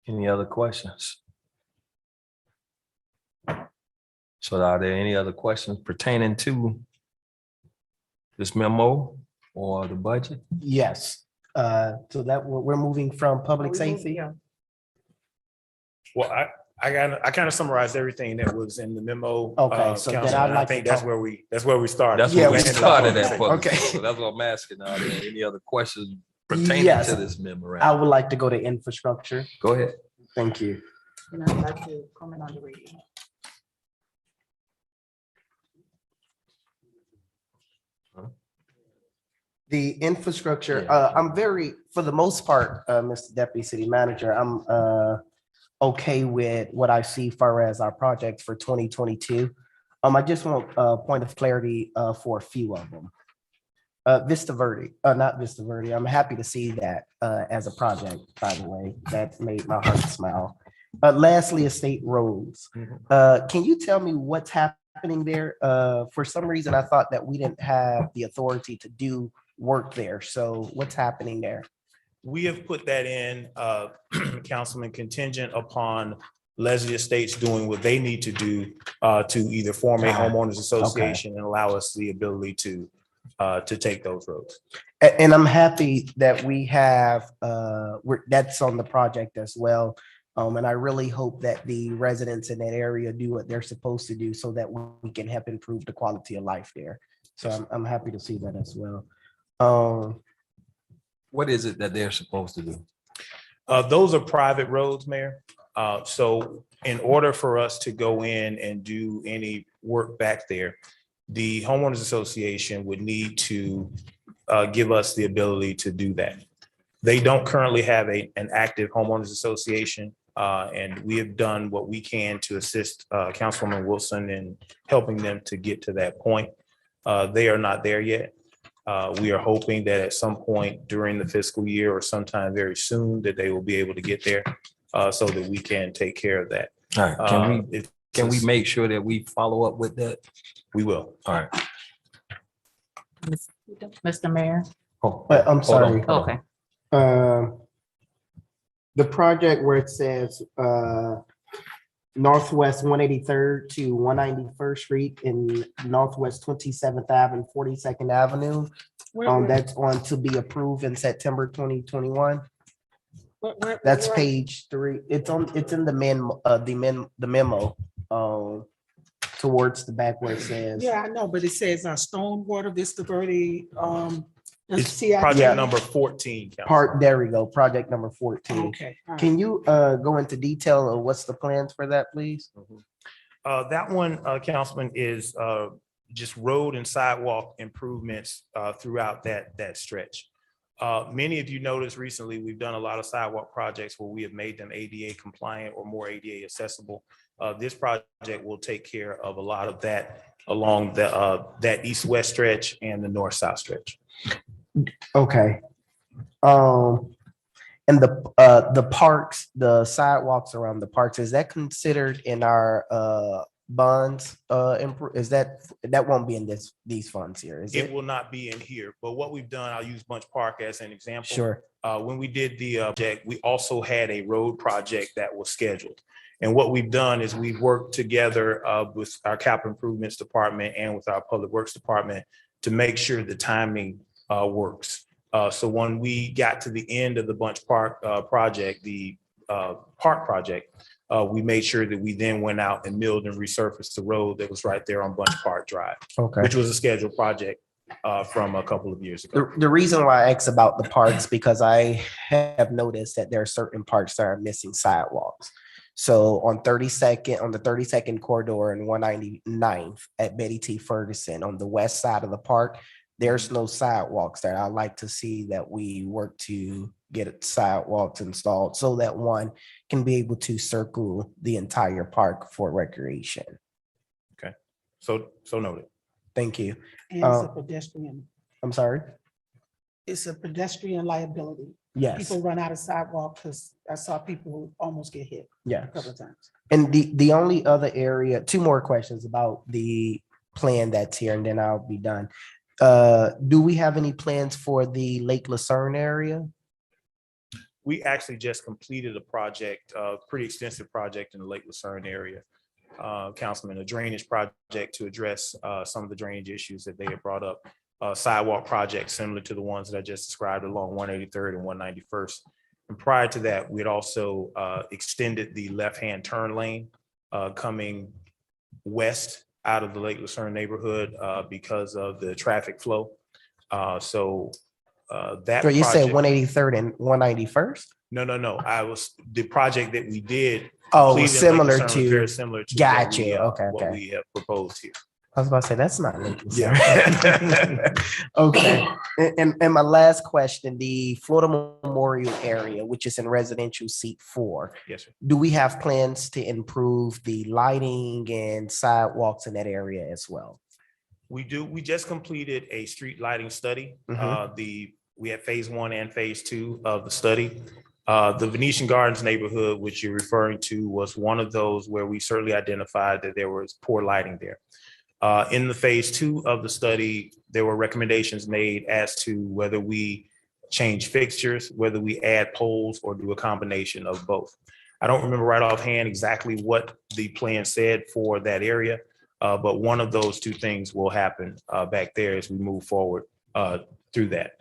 Any other questions? So are there any other questions pertaining to this memo or the budget? Yes, so that we're moving from public safety. Well, I kind of summarized everything that was in the memo. Okay, so then Councilman, I'd and like I think to that's talk- where we started. That's Yeah, where we we started at. at. Okay. So that's what I'm asking. Are there any other questions pertaining Yes. to this I memorandum? would like to go to infrastructure. Go ahead. Thank you. And I'd like to comment on the radio. The infrastructure, Yeah. I'm for the most part, Mr. Deputy City Manager, I'm okay with what I see far as our projects for 2022. I just want a point of clarity for a few of them. Vista Verde, not Vista Verde. I'm happy to see that as a project, by the way. That made my heart smile. Lastly, Estate Roads. Can you tell me what's happening there? For some reason, I thought that we didn't have the authority to do work there. So what's happening there? We have put that in, Councilman, contingent upon Leslie Estates doing what they need to do to either form a homeowners association and allow us the ability to take those roads. And I'm happy that we have, that's on the project as well. And I really hope that the residents in that area do what they're supposed to do so that we can help improve the quality of life there. So I'm happy to see that as well. What is it that they're supposed to do? Those are private roads, Mayor. So in order for us to go in and do any work back there, the homeowners association would need to give us the ability to do that. They don't currently have an active homeowners association, and we have done what we can to assist Councilwoman Wilson in helping them to get to that point. They are not there yet. We are hoping that at some point during the fiscal year or sometime very soon that they will be able to get there so that we can take care of that. All right, can we make sure that we follow up with that? We will. All right. Mr. Mayor? But I'm sorry. Okay. The project where it says Northwest 183rd to 191st Street in Northwest 27th Avenue, 42nd Avenue. That's on to be approved in September 2021. That's page 3. It's in the memo towards the back where it says. Yeah, I know, but it says Stormwater Vista Verde. It's CIP. project number 14. Councilman. There we go, project number 14. Okay. all right. Can you go into detail of what's the plans for that, please? That one, Councilman, is just road and sidewalk improvements throughout that stretch. Many of you noticed recently, we've done a lot of sidewalk projects where we have made them ADA compliant or more ADA accessible. This project will take care of a lot of that along that east-west stretch and the north-south stretch. Okay. And the parks, the sidewalks around the parks, is that considered in our bonds? Is that won't be in these funds here, is It it? will not be in here, but what we've done, I'll use Bunch Park as an example. Sure. When we did the project, we also had a road project that was scheduled. And what we've done is we've worked together with our capital improvements department and with our public works department to make sure the timing works. So when we got to the end of the Bunch Park project, the park project, we made sure that we then went out and milled and resurfaced the road that was right there on Bunch Park Drive, Okay. which was a scheduled project from a couple of years ago. The reason why I asked about the parks, because I have noticed that there are certain parks that are missing sidewalks. So on the 32nd corridor and 199th at Betty T. Ferguson on the west side of the park, there's no sidewalks there. I'd like to see that we work to get sidewalks installed so that one can be able to circle the entire park for recreation. Okay, so noted. Thank you. And it's a pedestrian, I'm sorry. it's a pedestrian liability. Yes, People run out of sidewalk because I saw people almost get hit a yeah. couple of times. And the only other area, 2 more questions about the plan that's here, and then I'll be done. Do we have any plans for the Lake Lucerne area? We actually just completed a project, a pretty extensive project in the Lake Lucerne area. Councilman, a drainage project to address some of the drainage issues that they had brought up. Sidewalk project similar to the ones that I just described along 183rd and 191st. And prior to that, we had also extended the left-hand turn lane coming west out of the Lake Lucerne neighborhood because of the traffic flow. That So you project- said 183rd and 191st? No. The project that we did. Oh, completed in Lake similar Lucerne was to. very similar to Got you. what we have proposed here. I was about to say, that's not Lake Lucerne. Okay. And my last question, the Florida Memorial area, which is in residential seat 4. Yes, sir. Do we have plans to improve the lighting and sidewalks in that area as well? We just completed a street lighting study. We had phase 1 and phase 2 of the study. The Venetian Gardens neighborhood, which you're referring to, was one of those where we certainly identified that there was poor lighting there. In the phase 2 of the study, there were recommendations made as to whether we change fixtures, whether we add poles, or do a combination of both. I don't remember right offhand exactly what the plan said for that area, but one of those two things will happen back there as we move forward through that.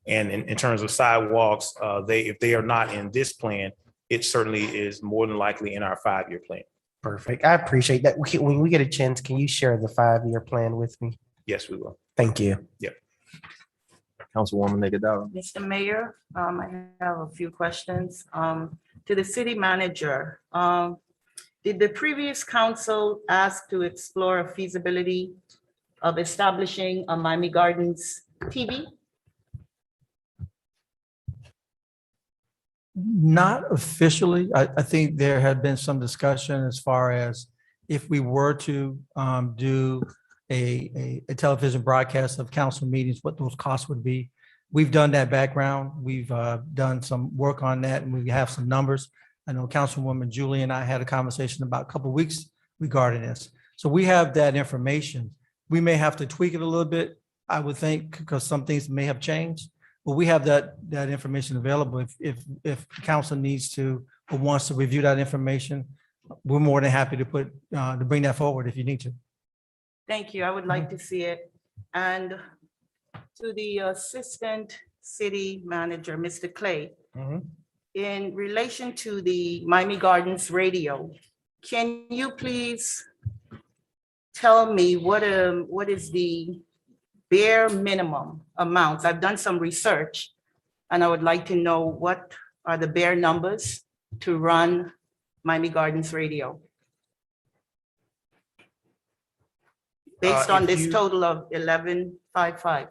And in terms of sidewalks, if they are not in this plan, it certainly is more than likely in our 5-year plan. Perfect. I appreciate that. When we get a chance, can you share the 5-year plan with me? Yes, we will. Thank you. Councilwoman Nigadara. Mr. Mayor, I have a few questions. To the city manager, did the previous council ask to explore a feasibility of establishing a Miami Gardens TV? Not officially. I think there had been some discussion as far as if we were to do a television broadcast of council meetings, what those costs would be. We've done that background. We've done some work on that, and we have some numbers. I know Councilwoman Julie and I had a conversation about a couple of weeks regarding this. So we have that information. We may have to tweak it a little bit, I would think, because some things may have changed. But we have that information available. If council needs to or wants to review that information, we're more than happy to bring that forward if you need to. Thank you. I would like to see it. And to the assistant city manager, Mr. Clay, in relation to the Miami Gardens radio, can you please tell me what is the bare minimum amounts? I've done some research and I would like to know what are the bare numbers to run Miami Gardens radio? Based on this total of 1155.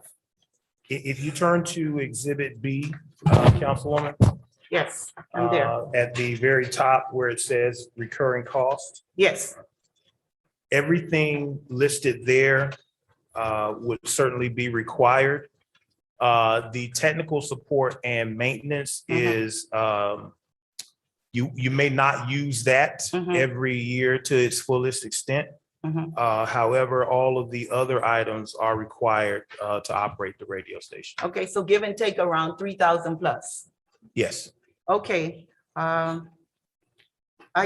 If you turn to Exhibit B, Councilwoman. Yes, I'm there. At the very top where it says recurring costs, Yes, everything listed there would certainly be required. The technical support and maintenance is, you may not use that every year to its fullest extent. However, all of the other items are required to operate the radio station. okay, so give and take around 3,000 plus. Yes. Okay, I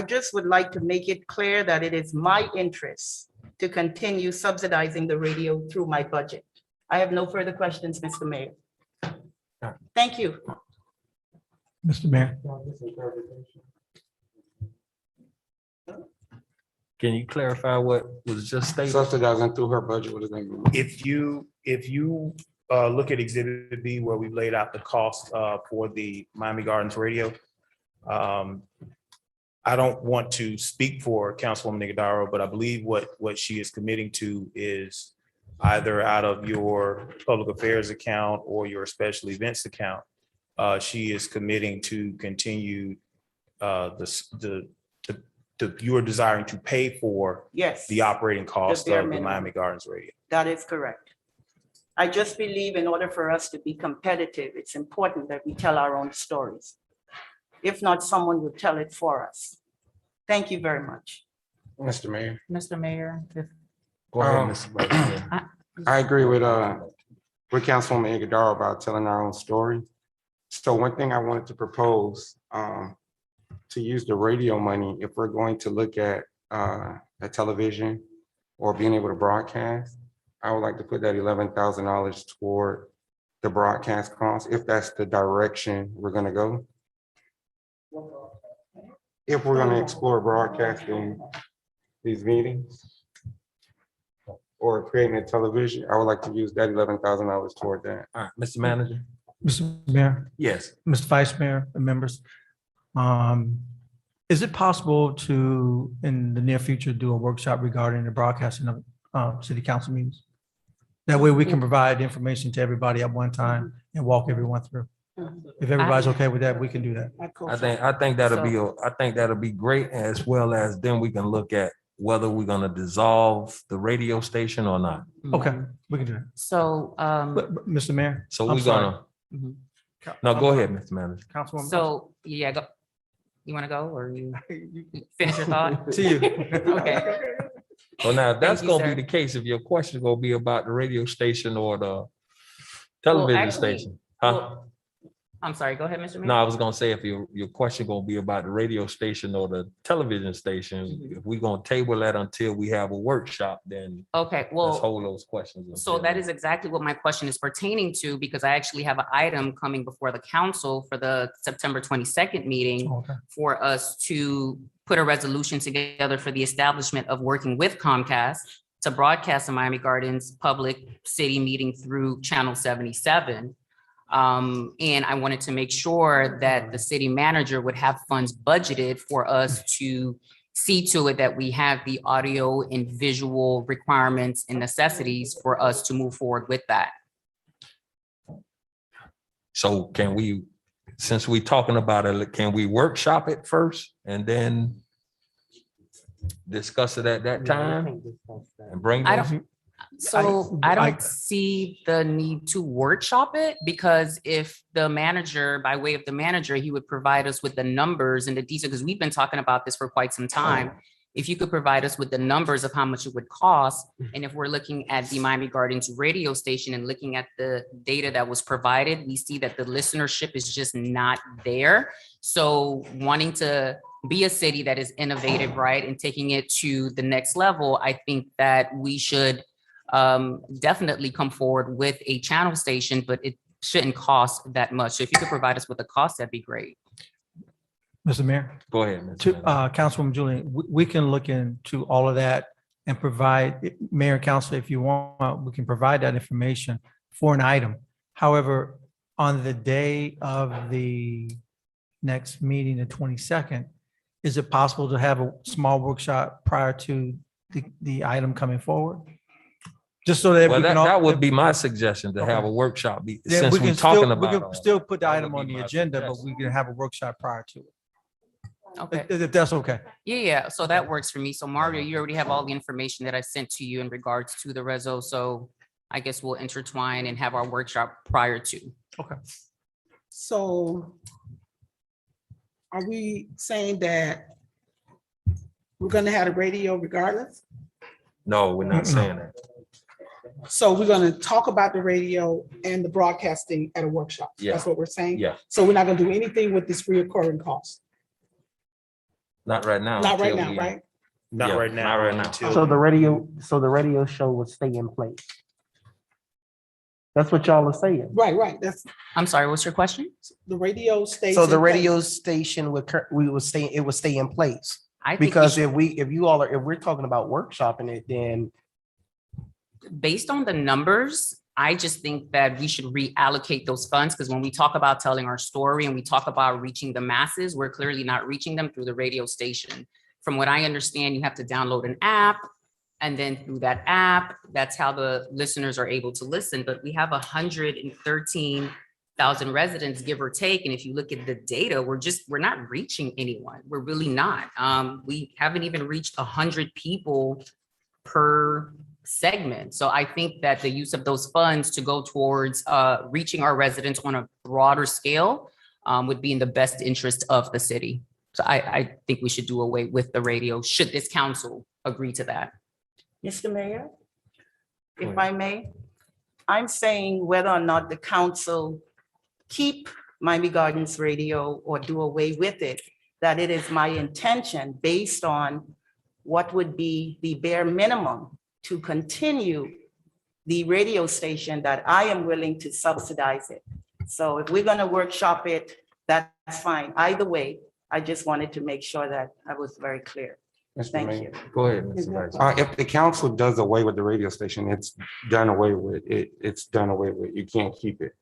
just would like to make it clear that it is my interest to continue subsidizing the radio through my budget. I have no further questions, Mr. Mayor. Thank you. Mr. Mayor. Can you clarify what was just stated? Subsidizing through her budget, what does that mean? If you look at Exhibit B, where we've laid out the cost for the Miami Gardens radio, I don't want to speak for Councilwoman Nigadaro, but I believe what she is committing to is either out of your public affairs account or your special events account. She is committing to continue you are desiring to pay for Yes, the operating cost bare of the minimum. Miami Gardens radio. that is correct. I just believe in order for us to be competitive, it's important that we tell our own stories. If not, someone will tell it for us. Thank you very much. Mr. Mayor, Mr. Mayor, Go ahead, Mr. Vice Mayor. I agree with Councilwoman Iguodaro about telling our own story. So one thing I wanted to propose, to use the radio money, if we're going to look at a television or being able to broadcast, I would like to put that $11,000 toward the broadcast cost, if that's the direction we're gonna go. If we're gonna explore broadcasting these meetings or creating a television, I would like to use that $11,000 toward that. All right, Mr. Manager. Mr. Mayor, Yes. Mr. Vice Mayor, and members. Is it possible to, in the near future, do a workshop regarding the broadcasting of city council meetings? That way we can provide information to everybody at one time and walk everyone through. If everybody's okay with that, we can do that. I think that'll be great, as well as then we can look at whether we're gonna dissolve the radio station or not. Okay, we can do it. So, But, Mr. Mayor. So I'm we're sorry. gonna, mhm. no, go ahead, Mr. Manager. Councilwoman. So, yeah, go. You want to go or you finish your thought? To you. Okay. So now, if that's Thank you, gonna be sir. the case, if your question is gonna be about the radio station or the television actually, station. Huh? Well, I'm sorry, go ahead, Mr. Mayor. No, I was gonna say, if your question gonna be about the radio station or the television station, Mhm. if we gonna table that until we have a workshop, then Okay, let's well, hold those questions. so until that then. is exactly what my question is pertaining to, because I actually have an item coming before the council for the September 22nd meeting Okay. for us to put a resolution together for the establishment of working with Comcast to broadcast the Miami Gardens public city meeting through Channel 77. And I wanted to make sure that the city manager would have funds budgeted for us to see to it that we have the audio and visual requirements and necessities for us to move forward with that. So can we, since we talking about it, can we workshop it first and then discuss it at that time and bring I those? don't, so I don't see the need to workshop it, because if the manager, by way of the manager, he would provide us with the numbers and the details, because we've been talking about this for quite some time. If you could provide us with the numbers of how much it would cost, and if we're looking at the Miami Gardens radio station and looking at the data that was provided, we see that the listenership is just not there. So wanting to be a city that is innovative, right, and taking it to the next level, I think that we should definitely come forward with a channel station, but it shouldn't cost that much. So if you could provide us with the cost, that'd be great. Mr. Mayor. Go ahead. Mr. To Manager. Councilwoman Julian, we can look into all of that and provide, Mayor and Council, if you want, we can provide that information for an item. However, on the day of the next meeting, the 22nd, is it possible to have a small workshop prior to the item coming forward? Just so that Well, we can. that would be my suggestion, to have Okay. a workshop, Then since we we're can talking still, we about. can still put the that would item on be the my agenda, but suggestion. we can have a workshop prior to it. Okay. If that's okay. Yeah, so that works for me. So Mario, you already have all the information that I sent to you in regards to the reso. So I guess we'll intertwine and have our workshop prior to. So are we saying that we're gonna have the radio regardless? No, we're not saying that. So we're gonna talk about the radio and the broadcasting at a workshop? Yeah. That's what we're saying? Yeah, So we're not gonna do anything with this reoccurring cost? not right now. Not right until now, we- right? Not Yeah, right now. not right now. until- So the radio show would stay in place. That's what y'all are saying. Right, that's I'm sorry, what's your question? the radio stays. So the in place. radio station would, it would stay in place. I think we Because should- if we're talking about workshopping it, then based on the numbers, I just think that we should reallocate those funds, because when we talk about telling our story and we talk about reaching the masses, we're clearly not reaching them through the radio station. From what I understand, you have to download an app, and then through that app, that's how the listeners are able to listen. But we have 113,000 residents, give or take. And if you look at the data, we're not reaching anyone. We're really not. We haven't even reached 100 people per segment. So I think that the use of those funds to go towards reaching our residents on a broader scale would be in the best interest of the city. So I think we should do away with the radio, should this council agree to that. Mr. Mayor, Go if I may, I'm saying whether or not the council keep Miami Gardens Radio or do away with it, that it is my intention, based on what would be the bare minimum to continue the radio station, that I am willing to subsidize it. So if we're gonna workshop it, that's fine. Either way, I just wanted to make sure that I was very clear. Mr. Thank Mayor. you. Go ahead, Mr. Vice. If the council does away with the radio station, it's done away with. It's done away with. You can't keep it.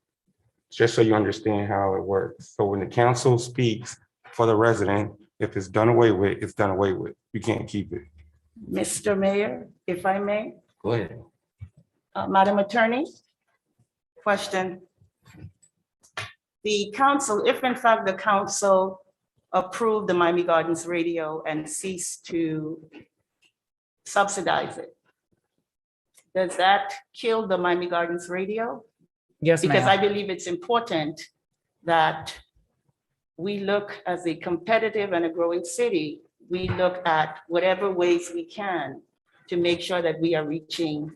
Just so you understand how it works. So when the council speaks for the resident, if it's done away with, it's done away with. You can't keep it. Mr. Mayor, if I may, Go ahead. Madam Attorney, question. The council, if in fact the council approved the Miami Gardens Radio and ceased to subsidize it, does that kill the Miami Gardens radio? Yes, Because I ma'am. believe it's important that we look as a competitive and a growing city, we look at whatever ways we can to make sure that we are reaching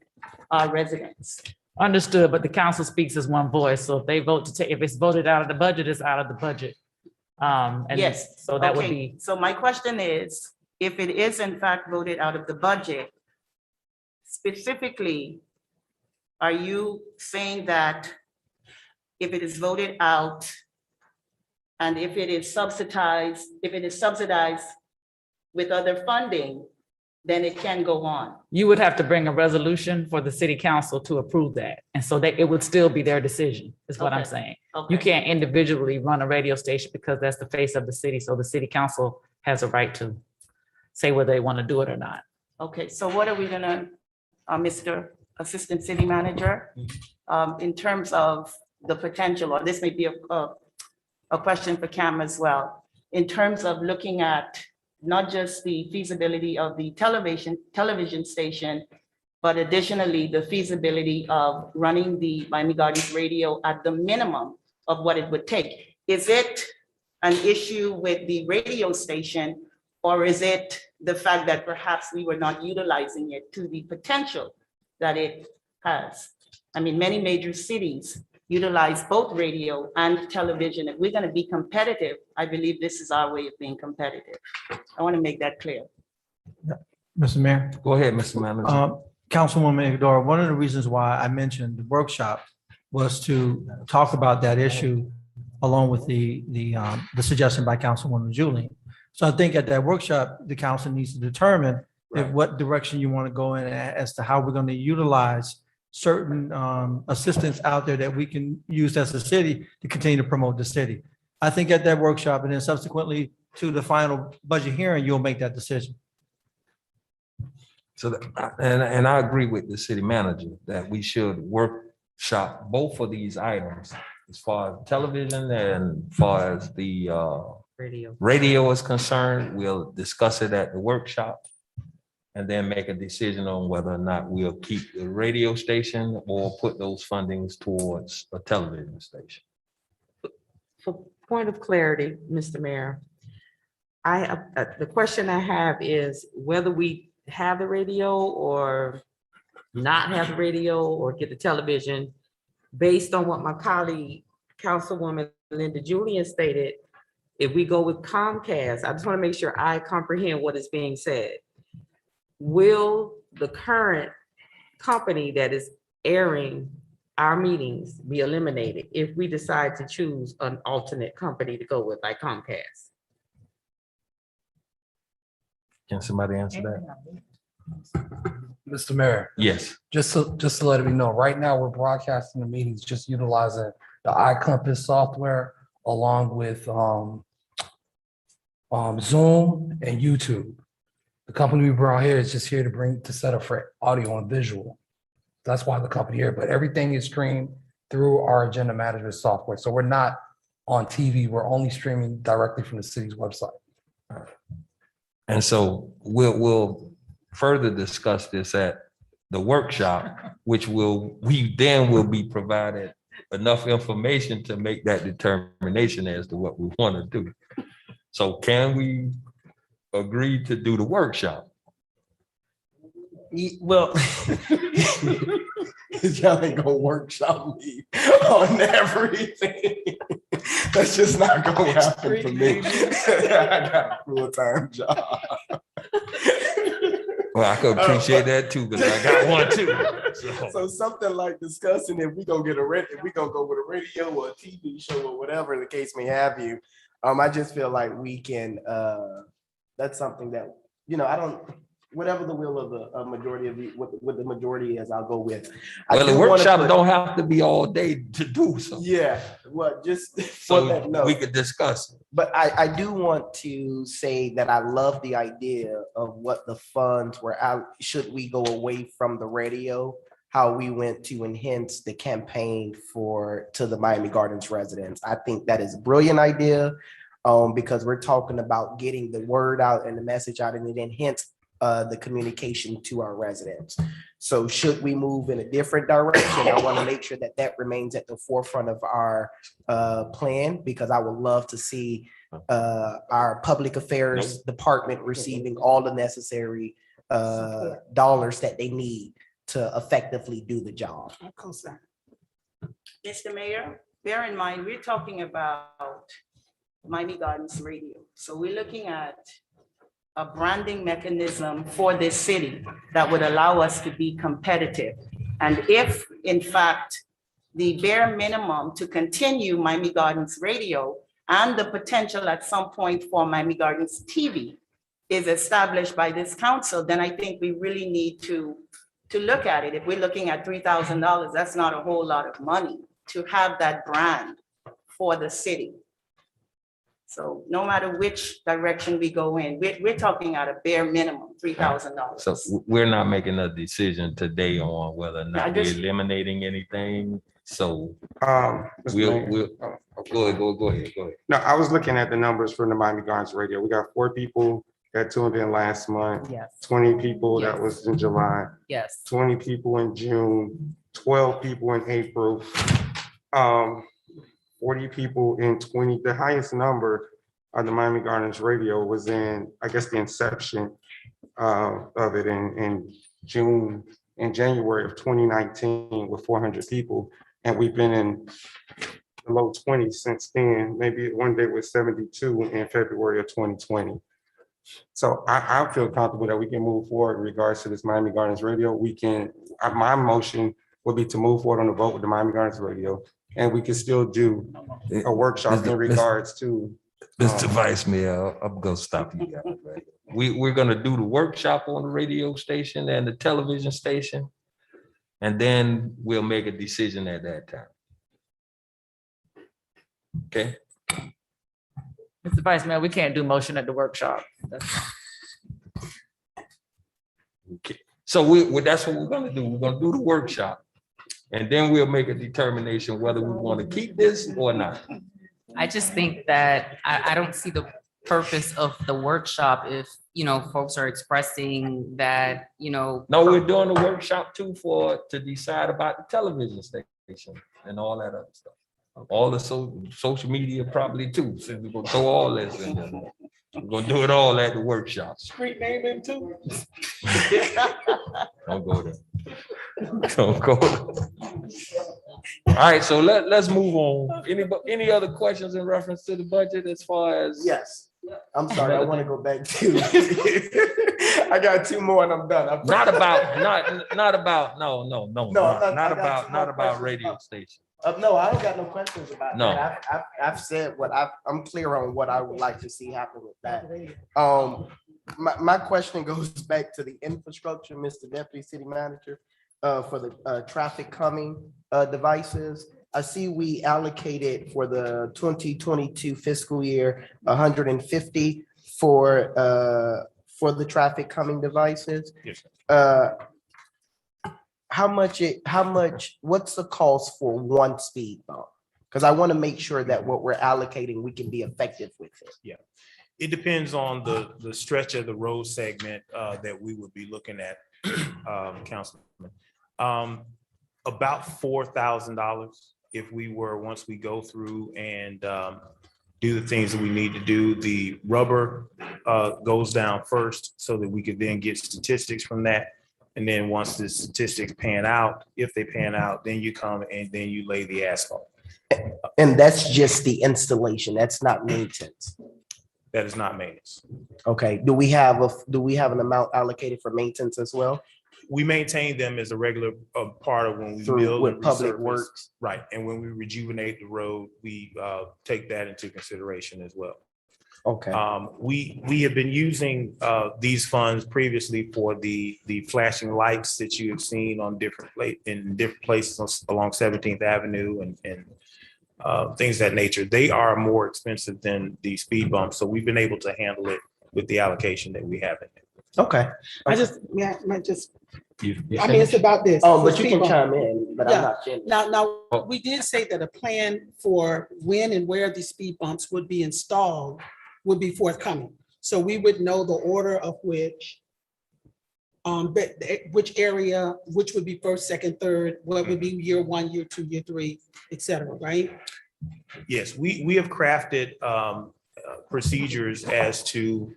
our residents. Understood, but the council speaks as one voice. So if they vote to take, if it's voted out of the budget, it's out of the budget. And Yes. so that would Okay. be, So my question is, if it is in fact voted out of the budget, specifically, are you saying that if it is voted out and if it is subsidized with other funding, then it can go on? you would have to bring a resolution for the city council to approve that. And so that it would still be their decision, is what I'm Okay. saying. Okay. You can't individually run a radio station because that's the face of the city. So the city council has a right to say whether they want to do it or not. Okay, so what are we gonna, Mr. Assistant City Manager, in terms of the potential, or this may be a question for Cam as well, in terms of looking at not just the feasibility of the television station, but additionally the feasibility of running the Miami Gardens radio at the minimum of what it would take. Is it an issue with the radio station, or is it the fact that perhaps we were not utilizing it to the potential that it has? I mean, many major cities utilize both radio and television. If we're going to be competitive, I believe this is our way of being competitive. I want to make that clear. Mr. Mayor. Go ahead, Mr. Manager. Councilwoman Igadora, one of the reasons why I mentioned the workshop was to talk about that issue along with the suggestion by Councilwoman Julian. So I think at that workshop, the council needs to determine if what direction you want to go in as to how we're going to utilize certain assistance out there that we can use as a city to continue to promote the city. I think at that workshop and then subsequently to the final budget hearing, you'll make that decision. So, and I agree with the city manager that we should workshop both of these items as far as television and far as the radio is concerned. We'll discuss it at the workshop and then make a decision on whether or not we'll keep the radio station or put those fundings towards a television station. For point of clarity, Mr. Mayor, the question I have is whether we have the radio or not have the radio or get the television, based on what my colleague, Councilwoman Linda Julian stated, if we go with Comcast, I just want to make sure I comprehend what is being said. Will the current company that is airing our meetings be eliminated if we decide to choose an alternate company to go with, like Comcast? Can somebody answer that? Mr. Mayor, Yes. just to let me know, right now, we're broadcasting the meetings, just utilizing the iCompass software along with Zoom and YouTube. The company we brought here is just here to set up for audio and visual. That's why the company here, but everything is streamed through our agenda management software. So we're not on TV, we're only streaming directly from the city's website. And so we'll further discuss this at the workshop, which we then will be provided enough information to make that determination as to what we want to do. So can we agree to do the workshop? Well, y'all ain't gonna workshop me on everything. That's just not gonna happen for me. I got a full-time job. Well, I could appreciate that too, because I got one too. So something like discussing if we gonna go with a radio or a TV show or whatever the case may have you. I just feel like we can, that's something that, I don't, whatever the will of the majority of what the majority is, I'll go with. Well, the workshop don't have to be all day to do so. Yeah, well, just So we could discuss it. But I do want to say that I love the idea of what the funds were out, should we go away from the radio, how we went to enhance the campaign to the Miami Gardens residents. I think that is a brilliant idea because we're talking about getting the word out and the message out, and it enhance the communication to our residents. So should we move in a different direction, I want to make sure that that remains at the forefront of our plan, because I would love to see our public affairs department receiving all the necessary dollars that they need to effectively do the job. Mr. Mayor, bear in mind, we're talking about Miami Gardens Radio. So we're looking at a branding mechanism for this city that would allow us to be competitive. And if, in fact, the bare minimum to continue Miami Gardens Radio and the potential at some point for Miami Gardens TV is established by this council, then I think we really need to look at it. If we're looking at $3,000, that's not a whole lot of money to have that brand for the city. So no matter which direction we go in, we're talking at a bare minimum, $3,000. So we're not making a decision today on whether or not we're eliminating anything. So we'll go ahead. No, I was looking at the numbers from the Miami Gardens Radio. We got 4 people that tuned in last month. Yes. 20 people that Yes. was in July. Yes. 20 people in June, 12 people in April, 40 people in 20. The highest number of the Miami Gardens Radio was in, I guess, the inception of it in January of 2019 with 400 people. And we've been in the low 20s since then. Maybe one day with 72 in February of 2020. So I feel comfortable that we can move forward in regards to this Miami Gardens Radio. We can, my motion would be to move forward on the vote with the Miami Gardens Radio, and we can still do a workshop in regards to. Mr. Vice Mayor, I'm gonna stop you guys, right? We're gonna do the workshop on the radio station and the television station, and then we'll make a decision at that time. Okay? Mr. Vice Mayor, we can't do motion at the workshop. Okay. So that's what we're gonna do. We're gonna do the workshop, and then we'll make a determination whether we want to keep this or not. I just think that I don't see the purpose of the workshop if, folks are expressing that, No, we're doing the workshop too to decide about the television station and all that other stuff. All the social media probably too. So we're gonna throw all this in there. We're gonna do it all at the workshop. Street name in too. Don't go there. Don't go there. All right, so let's move on. Any other questions in reference to the budget as far as? Yes. I'm sorry, I want to go back to. I got 2 more and I'm done. Not about not about radio station. No, I don't got no questions about No. that. I've said what I'm clear on what I would like to see happen with that. My question goes back to the infrastructure, Mr. Deputy City Manager, for the traffic calming devices. I see we allocated for the 2022 fiscal year, 150 for the traffic calming devices. Yes, How much, what's the cost for one speed bump? Because I want to make sure that what we're allocating, we can be effective with it. yeah. It depends on the stretch of the road segment that we would be looking at, Councilman. About $4,000 if we were, once we go through and do the things that we need to do. The rubber goes down first so that we could then get statistics from that. And then once the statistics pan out, if they pan out, then you come and then you lay the asphalt. And that's just the installation. That's not maintenance. That is not maintenance. Okay. Do we have an amount allocated for maintenance as well? We maintain them as a regular part of when we Through build with and public resurface. works? Right, and when we rejuvenate the road, we take that into consideration as well. Okay. We have been using these funds previously for the flashing lights that you have seen on different places along 17th Avenue and things of that nature. They are more expensive than the speed bumps, so we've been able to handle it with the allocation that we have in it. Okay. I mean, it's about this. Oh, but for you speed can bump. chime in, but I'm Yeah. not finished. Now, we did say that a plan for when and where these speed bumps would be installed would be forthcoming. So we would know the order of which But which area, which would be first, second, third, what would be year one, year two, year three, et cetera, right? Yes, we have crafted procedures as to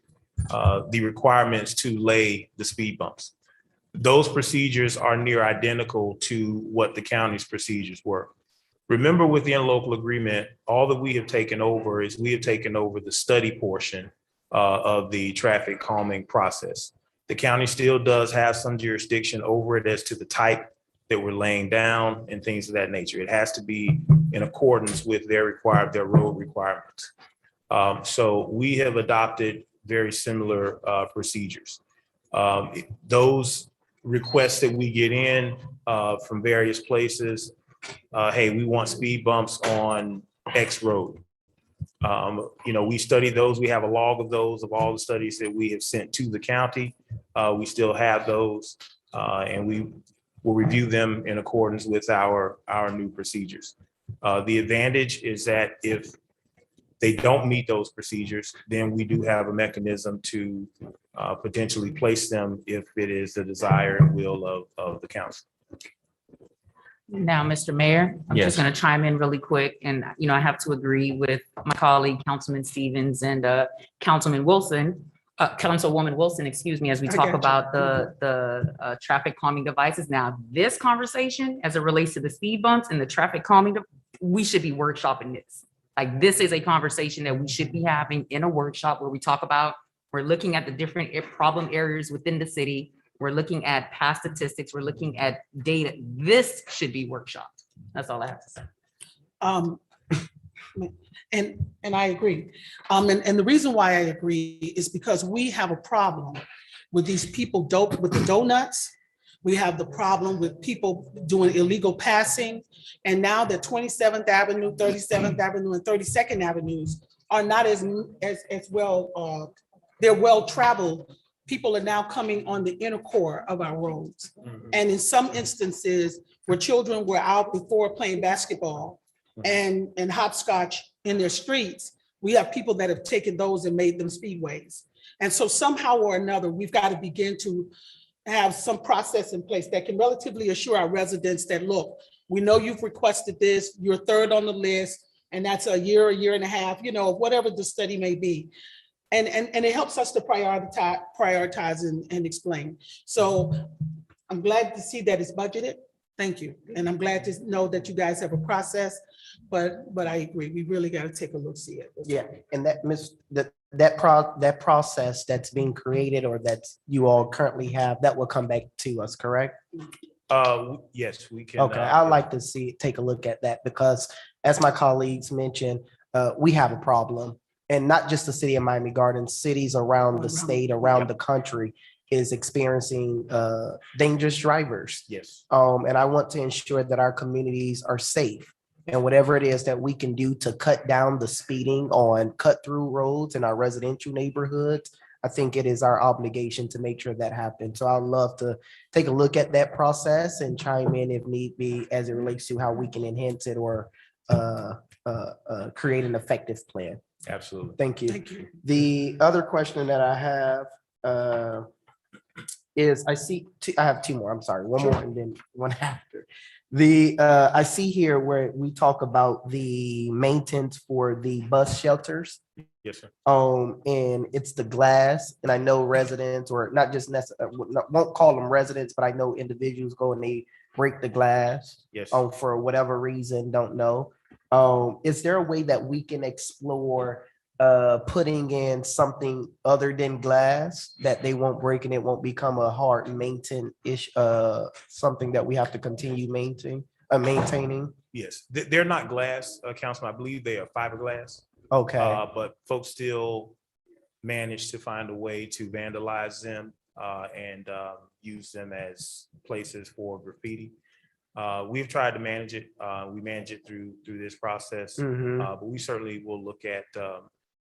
the requirements to lay the speed bumps. Those procedures are near identical to what the county's procedures were. Remember, with the interlocal agreement, all that we have taken over is we have taken over the study portion of the traffic calming process. The county still does have some jurisdiction over it as to the type that we're laying down and things of that nature. It has to be in accordance with their road requirements. So we have adopted very similar procedures. Those requests that we get in from various places, hey, we want speed bumps on X road. We study those. We have a log of those, of all the studies that we have sent to the county. We still have those, and we will review them in accordance with our new procedures. The advantage is that if they don't meet those procedures, then we do have a mechanism to potentially place them if it is the desire and will of the council. Now, Mr. Mayor, I'm just Yes. going to chime in really quick. And, I have to agree with my colleague, Councilman Stevens and Councilwoman Wilson, excuse me, as we I talk got you. about the traffic calming devices. Now, this conversation, as it relates to the speed bumps and the traffic calming, we should be workshopping this. Like, this is a conversation that we should be having in a workshop where we talk about, we're looking at the different problem areas within the city. We're looking at past statistics. We're looking at data. This should be workshopped. That's all I have to say. And I agree. And the reason why I agree is because we have a problem with these people dope with the donuts. We have the problem with people doing illegal passing. And now the 27th Avenue, 37th Avenue, and 32nd Avenues are not as well, they're well-traveled. People are now coming on the inner core of our roads. And in some instances where children were out before playing basketball and hopscotch in their streets, we have people that have taken those and made them speedways. And so somehow or another, we've got to begin to have some process in place that can relatively assure our residents that, look, we know you've requested this, you're third on the list, and that's a year and a half, whatever the study may be. And it helps us to prioritize and explain. So I'm glad to see that it's budgeted. Thank you. And I'm glad to know that you guys have a process, but I agree. We really got to take a look, see it. Yeah, and that process that's being created or that you all currently have, that will come back to us, correct? Yes, we can. Okay, I'd like to take a look at that because as my colleagues mentioned, we have a problem. And not just the city of Miami Gardens, cities around the state, around the country is experiencing dangerous drivers. Yes. And I want to ensure that our communities are safe. And whatever it is that we can do to cut down the speeding on cut-through roads in our residential neighborhoods, I think it is our obligation to make sure that happens. So I'd love to take a look at that process and chime in if need be as it relates to how we can enhance it or create an effective plan. Absolutely. Thank you. Thank you. The other question that I have is I have two more. I'm sorry, one more and then one after. I see here where we talk about the maintenance for the bus shelters. Yes, sir. And it's the glass, and I know residents, or not just won't call them residents, but I know individuals go and they break the glass. Yes. For whatever reason, don't know. Is there a way that we can explore putting in something other than glass that they won't break and it won't become a hard maintenance something that we have to continue maintaining? Yes, they're not glass, Councilman. I believe they are fiberglass. Okay. But folks still manage to find a way to vandalize them and use them as places for graffiti. We've tried to manage it. We manage it through this process, but we certainly will look at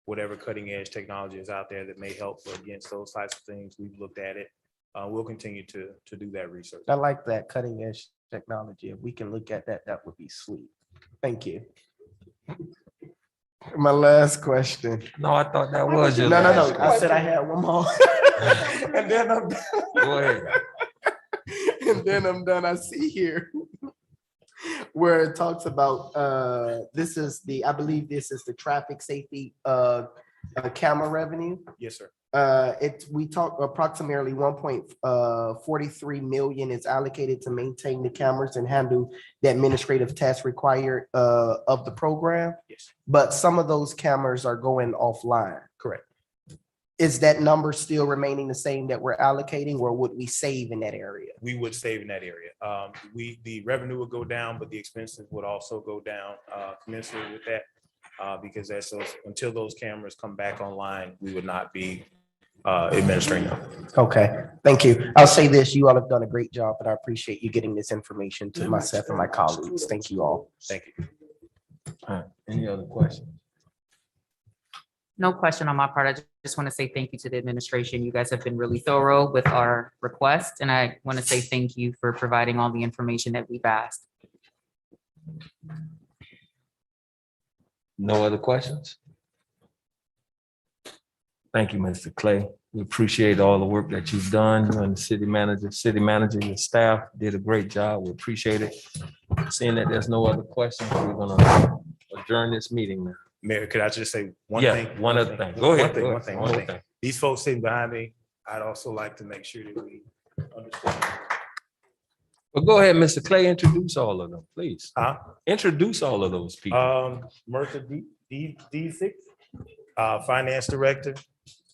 whatever cutting edge technology is out there that may help against those types of things. We've looked at it. We'll continue to do that research. I like that cutting edge technology. If we can look at that, that would be sweet. Thank you. My last question. No, I thought that was your. No, last I said I question. had one more. And then I'm done. Go ahead. And then I'm done. I see here where it talks about, this is the, I believe this is the traffic safety, camera revenue. Yes, sir. We talk approximately 1.43 million is allocated to maintain the cameras and handle the administrative tasks required, of the program. Yes, But some of those cameras are going offline. correct. Is that number still remaining the same that we're allocating, or would we save in that area? We would save in that area. The revenue would go down, but the expenses would also go down, commensurate with that. Because until those cameras come back online, we would not be administering them. Okay, thank you. I'll say this, you all have done a great job, and I appreciate you getting this information to myself and my colleagues. Thank you all. Thank you. All right. Any other questions? No question on my part. I just want to say thank you to the administration. You guys have been really thorough with our request, and I want to say thank you for providing all the information that we've asked. No other questions? Thank you, Mr. Clay. We appreciate all the work that you've done. You and the city manager, your staff did a great job. We appreciate it. Seeing that there's no other questions, we're gonna adjourn this meeting now. Mayor, could I just say one Yeah, thing? one other thing. Go ahead. One thing. These folks sitting behind me, I'd also like to make sure that we understand. But go ahead, Mr. Clay, introduce all of them, please. Huh? Introduce all of those people. Mertha D6, Finance Director,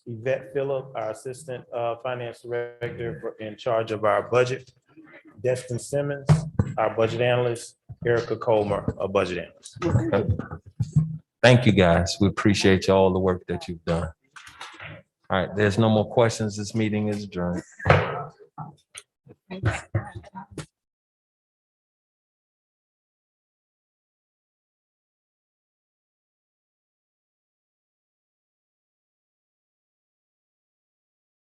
Yvette Phillip, our Assistant Finance Director in charge of our budget, Destin Simmons, our Budget Analyst, Erica Colmer, a Budget Analyst. Okay. Thank you, guys. We appreciate all the work that you've done. All right, there's no more questions. This meeting is adjourned.